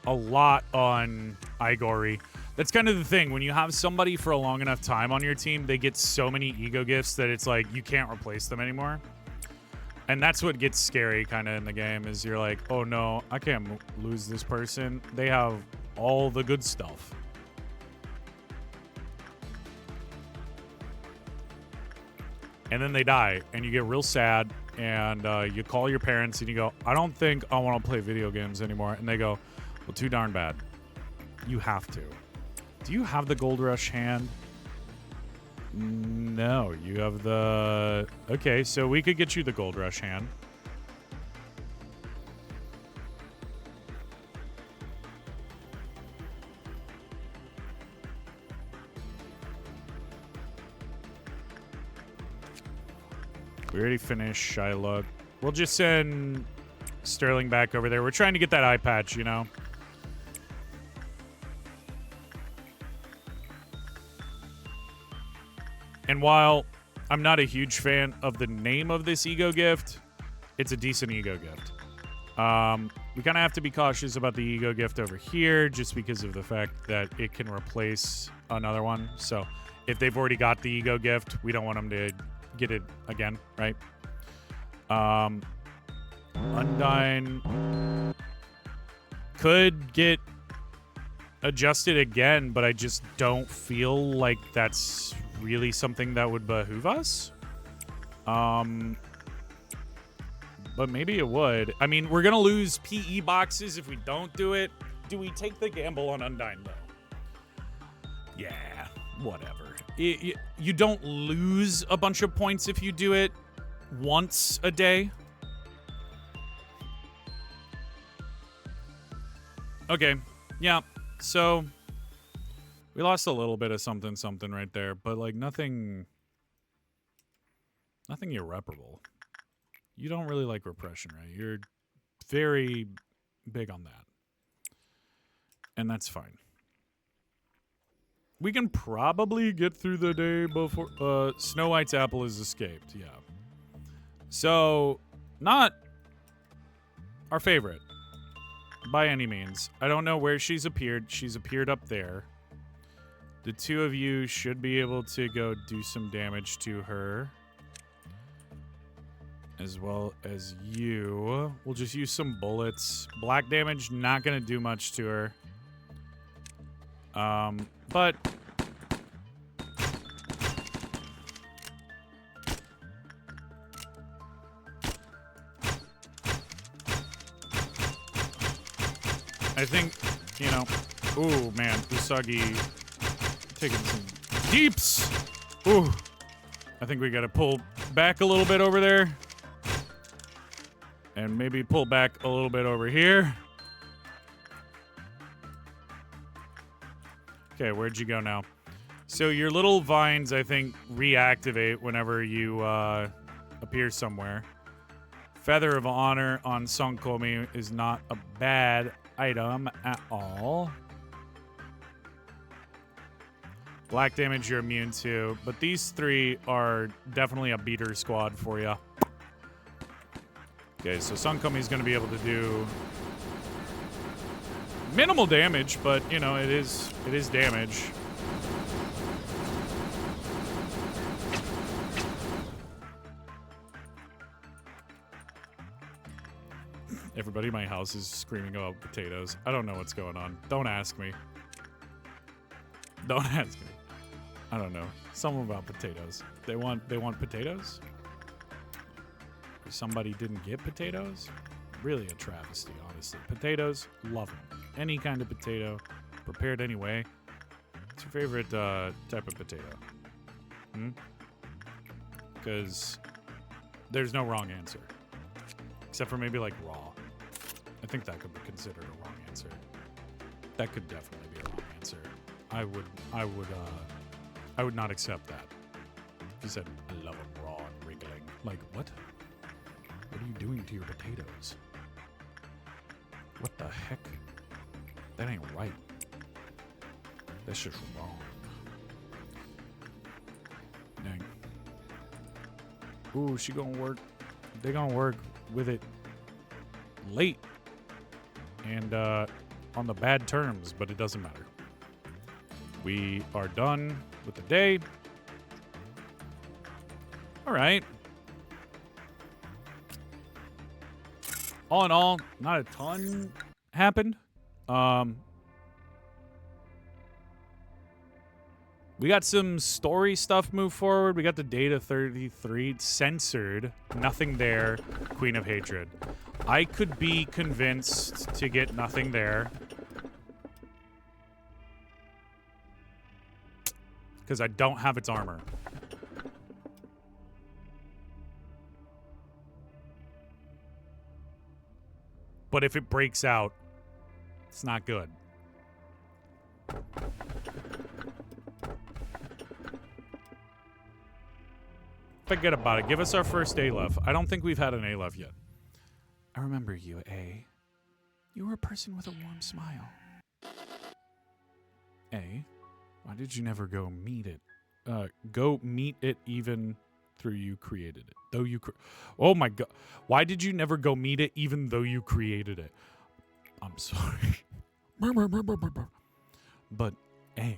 A lot on Igori. That's kind of the thing. When you have somebody for a long enough time on your team, they get so many ego gifts that it's like you can't replace them anymore. And that's what gets scary kind of in the game is you're like, oh no, I can't lose this person. They have all the good stuff. And then they die and you get real sad and you call your parents and you go, I don't think I want to play video games anymore. And they go, well, too darn bad. You have to. Do you have the Gold Rush hand? No, you have the... Okay, so we could get you the Gold Rush hand. We already finished Shylock. We'll just send Sterling back over there. We're trying to get that eye patch, you know? And while I'm not a huge fan of the name of this ego gift, it's a decent ego gift. We kind of have to be cautious about the ego gift over here just because of the fact that it can replace another one. So if they've already got the ego gift, we don't want them to get it again, right? Undyne could get adjust it again, but I just don't feel like that's really something that would behoove us. But maybe it would. I mean, we're going to lose PE boxes if we don't do it. Do we take the gamble on Undyne, though? Yeah, whatever. You don't lose a bunch of points if you do it once a day. Okay, yeah. So we lost a little bit of something right there, but like nothing irreparable. You don't really like repression, right? You're very big on that. And that's fine. We can probably get through the day before Snow White's apple is escaped, yeah. So, not our favorite by any means. I don't know where she's appeared. She's appeared up there. The two of you should be able to go do some damage to her. As well as you. We'll just use some bullets. Black damage, not going to do much to her. But... I think, you know... Ooh, man. Usagi taking some deeps. Ooh. I think we got to pull back a little bit over there. And maybe pull back a little bit over here. Okay, where'd you go now? So your little vines, I think, reactivate whenever you appear somewhere. Feather of Honor on Sonkomi is not a bad item at all. Black damage you're immune to, but these three are definitely a beater squad for you. Okay, so Sonkomi's going to be able to do minimal damage, but, you know, it is damage. Everybody in my house is screaming about potatoes. I don't know what's going on. Don't ask me. Don't ask me. I don't know. Something about potatoes. They want potatoes? Somebody didn't get potatoes? Really a travesty, honestly. Potatoes, love them. Any kind of potato, prepared anyway. What's your favorite type of potato? Because there's no wrong answer. Except for maybe like raw. I think that could be considered a wrong answer. That could definitely be a wrong answer. I would not accept that. If you said, I love them raw and wriggling. Like, what? What are you doing to your potatoes? What the heck? That ain't right. That's just wrong. Dang. Ooh, she gonna work. They gonna work with it late. And on the bad terms, but it doesn't matter. We are done with the day. All right. All in all, not a ton happened. We got some story stuff move forward. We got the Data 33 censored. Nothing there. Queen of Hatred. I could be convinced to get nothing there. Because I don't have its armor. But if it breaks out, it's not good. Forget about it. Give us our first A-Lef. I don't think we've had an A-Lef yet. I remember you, A. You were a person with a warm smile. A? Why did you never go meet it? Go meet it even through you created it. Though you oh my god. Why did you never go meet it even though you created it? I'm sorry. But A,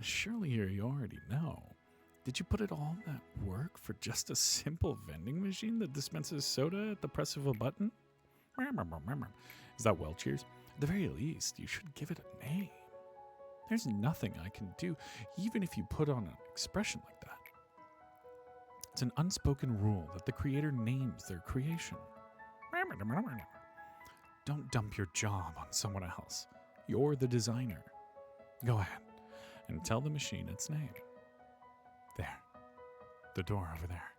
surely you already know. Did you put it all that work for just a simple vending machine that dispenses soda at the press of a button? Is that Welchers? At the very least, you should give it a name. There's nothing I can do, even if you put on an expression like that. It's an unspoken rule that the creator names their creation. Don't dump your job on someone else. You're the designer. Go ahead and tell the machine its name. There. The door over there.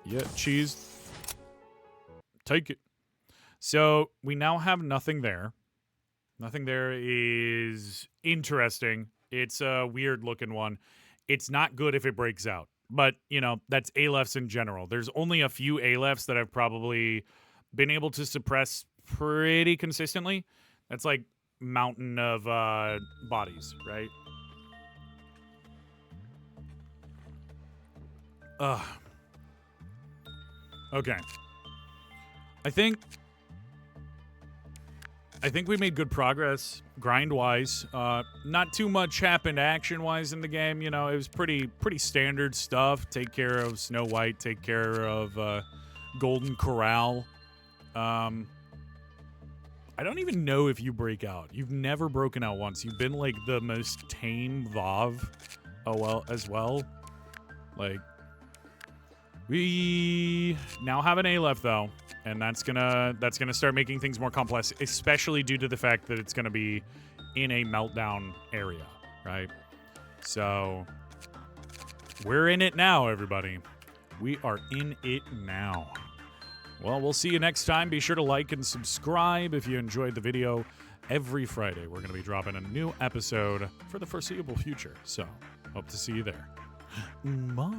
Yeah, cheese. Take it. So we now have nothing there. Nothing there is interesting. It's a weird looking one. It's not good if it breaks out. But, you know, that's Alephs in general. There's only a few Alephs that I've probably been able to suppress pretty consistently. That's like mountain of bodies, right? Okay. I think we made good progress grind-wise. Not too much happened action-wise in the game. You know, it was pretty standard stuff. Take care of Snow White. Take care of Golden Corral. I don't even know if you break out. You've never broken out once. You've been like the most tame Vav as well. Like, we now have an Aleph though. And that's gonna start making things more complex, especially due to the fact that it's gonna be in a meltdown area, right? So we're in it now, everybody. We are in it now. Well, we'll see you next time. Be sure to like and subscribe if you enjoyed the video. Every Friday, we're gonna be dropping a new episode for the foreseeable future. So hope to see you there. Bye.